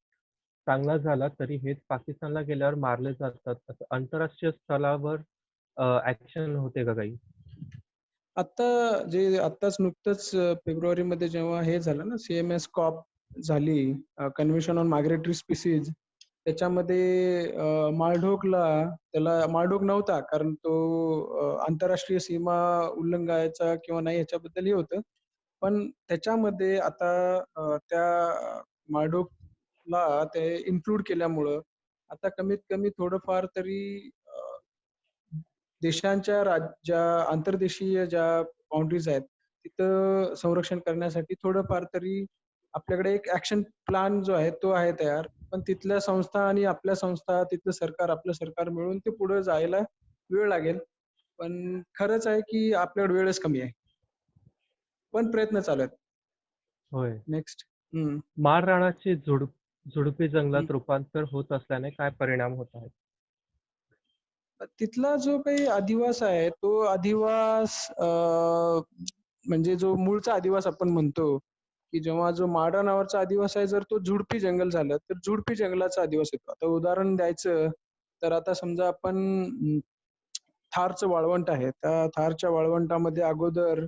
चांगला झाला तरी हेच पाकिस्तानला गेल्यावर मारले जातात. असं आंतरराष्ट्रीय स्तरावर ॲक्शन होते का काही? आता आत्ताच नुकतंच फेब्रुवारीमध्ये जेव्हा हे झालं ना, CMS कॉप झाली, कन्व्हेन्शन ऑन मायग्रेटरी स्पीसीज. त्याच्यामध्ये माळढोकला त्याला माळढोक नव्हता कारण तो आंतरराष्ट्रीय सीमा उल्लंघायचा किंवा नाही ह्याच्याबद्दल हे होतं. पण त्याच्यामध्ये आता त्या माळढोकला ते इन्क्लूड केल्यामुळं आता कमीत कमी थोडंफार तरी देशांच्या ज्या आंतरदेशीय ज्या बाउंडरीज आहेत, तिथं संरक्षण करण्यासाठी थोडंफार तरी आपल्याकडे एक ॲक्शन प्लॅन जो आहे तो आहे तयार. पण तिथल्या संस्था आणि आपल्या संस्था, तिथलं सरकार, आपलं सरकार मिळून ते पुढे जायला वेळ लागेल. पण खरंच आहे की आपल्याकडे वेळच कमी आहे. पण प्रयत्न चालू आहेत. होय. नेक्स्ट. हं. माळरानाचे झुडपी जंगलात रूपांतर होत असल्याने काय परिणाम होत आहेत? तिथला जो काही अधिवास आहे, तो अधिवास म्हणजे जो मूळचा अधिवास आपण म्हणतो, की जेव्हा जो माडा नावाचा अधिवास आहे, जर तो झुडपी जंगल झालं, तर झुडपी जंगलाचा अधिवास येतो. आता उदाहरण द्यायचं, तर आता समजा आपण थारचं वाळवंट आहे. त्या थारच्या वाळवंटामध्ये अगोदर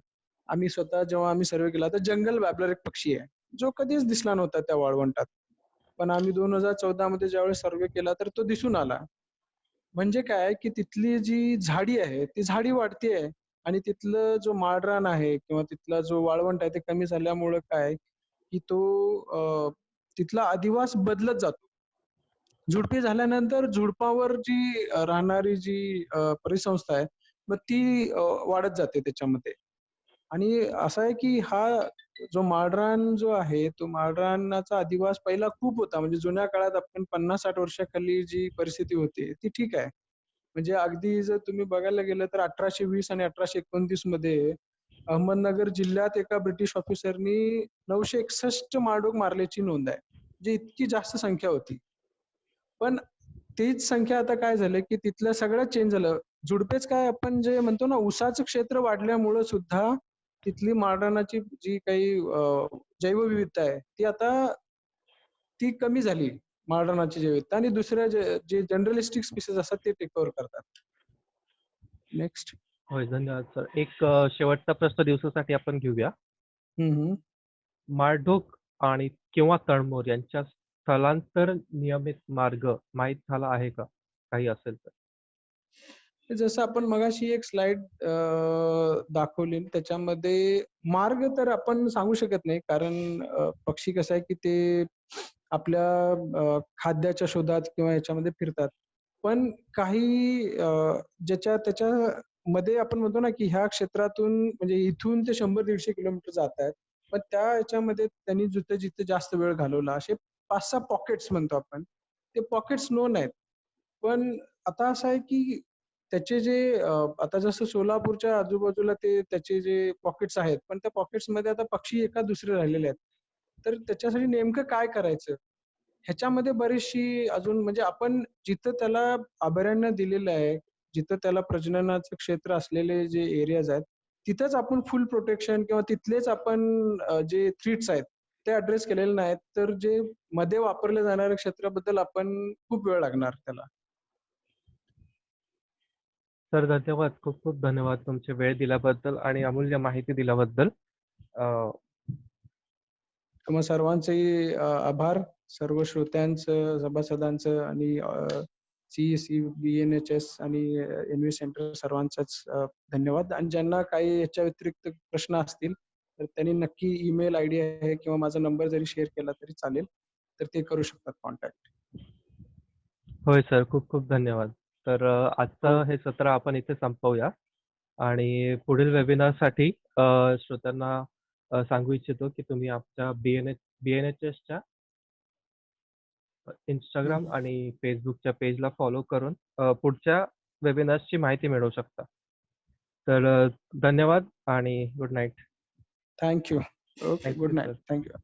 जेव्हा आम्ही सर्व्हे केला, तर जंगल बॅबलर एक पक्षी आहे, जो कधीच दिसला नव्हता त्या वाळवंटात. पण आम्ही 2014 मध्ये ज्यावेळेस सर्व्हे केला, तर तो दिसून आला. म्हणजे काय की तिथली जी झाडी आहे, ती झाडी वाढतीये आणि तिथलं जो माळरान आहे किंवा तिथला जो वाळवंट आहे, ते कमी झाल्यामुळं काय की तो तिथला अधिवास बदलत जातो. झुडपी झाल्यानंतर झुडपावर जी राहणारी जी परिसंस्था आहे, मग ती वाढत जाते त्याच्यामध्ये. आणि असं आहे की हा जो माळरान जो आहे, तो माळरानाचा अधिवास पहिला खूप होता. म्हणजे जुन्या काळात आपण 50-60 वर्षाखाली जी परिस्थिती होती, ती ठीक आहे. म्हणजे अगदी जर तुम्ही बघायला गेलं तर 1820 आणि 1829 मध्ये अहमदनगर जिल्ह्यात एका ब्रिटिश ऑफिसरनी 961 माळढोक मारल्याची नोंद आहे. म्हणजे इतकी जास्त संख्या होती. पण तीच संख्या आता काय झालं, की तिथलं सगळं चेंज झालं. झुडपेच काय आपण जे म्हणतो ना, उसाचं क्षेत्र वाढल्यामुळं सुद्धा तिथली माळरानाची जी काही जैवविविधता आहे, ती आता ती कमी झाली. माळरानाची जैवविविधता आणि दुसऱ्या जे जनरलिस्टिक स्पीसीज असतात ते टेक ओव्हर करतात. नेक्स्ट. होय, धन्यवाद सर. एक शेवटचा प्रश्न दिवसासाठी आपण घेऊया. हं, हं. माळढोक आणि किंवा तळमोर यांच्या स्थलांतर नियमित मार्ग माहीत झाला आहे का? काही असेल तर? जसं आपण मगाशी एक स्लाइड दाखवली त्याच्यामध्ये मार्ग तर आपण सांगू शकत नाही कारण पक्षी कसं आहे की ते आपल्या खाद्याच्या शोधात किंवा याच्यामध्ये फिरतात. पण काही त्याच्यामध्ये आपण म्हणतो ना की ह्या क्षेत्रातून म्हणजे इथून ते 100-150 किलोमीटर जातायत. पण त्या ह्याच्यामध्ये त्यांनी जिथे-जिथे जास्त वेळ घालवला असे 5-6 पॉकेट्स म्हणतो आपण. ते पॉकेट्स नोन आहेत. पण आता असं आहे की त्याचे जे आता जसं सोलापूरच्या आजूबाजूला ते त्याचे जे पॉकेट्स आहेत, पण त्या पॉकेट्समध्ये आता पक्षी एका दुसरे राहिलेले आहेत. तर त्याच्यासाठी नेमकं काय करायचं? ह्याच्यामध्ये बरीचशी अजून म्हणजे आपण जिथं त्याला अभयारण्य दिलेलं आहे, जिथं त्याला प्रजननाचं क्षेत्र असलेले जे एरियाज आहेत, तिथंच आपण फुल प्रोटेक्शन किंवा तिथलेच आपण जे थ्रीट्स आहेत, ते अॅड्रेस केलेले नाहीत. तर जे मध्ये वापरल्या जाणाऱ्या क्षेत्राबद्दल आपण खूप वेळ लागणार त्याला. सर धन्यवाद. खूप खूप धन्यवाद तुमचे वेळ दिल्याबद्दल आणि अमूल्य माहिती दिल्याबद्दल. अ, मग सर्वांचेही आभार. सर्व श्रोत्यांचं, सभासदांचं आणि CEC, BNHS आणि एनव्ही सेंटर सर्वांचाच धन्यवाद. आणि ज्यांना काही याच्या व्यतिरिक्त प्रश्न असतील, तर त्यांनी नक्की ईमेल आयडी आहे किंवा माझा नंबर जरी शेअर केला तरी चालेल. तर ते करू शकतात कॉन्टॅक्ट. होय सर. खूप खूप धन्यवाद. तर हो. आजचं हे सत्र आपण इथे संपवूया आणि पुढील वेबिनारसाठी श्रोत्यांना सांगू इच्छितो की तुम्ही आमच्या BNHSच्या हं, Instagram हं. आणि Facebookच्या पेजला फॉलो करून पुढच्या वेबिनार्सची माहिती मिळवू शकता. तर धन्यवाद आणि good night. Thank you. Okay. Thank good you night. Sir. Thank you.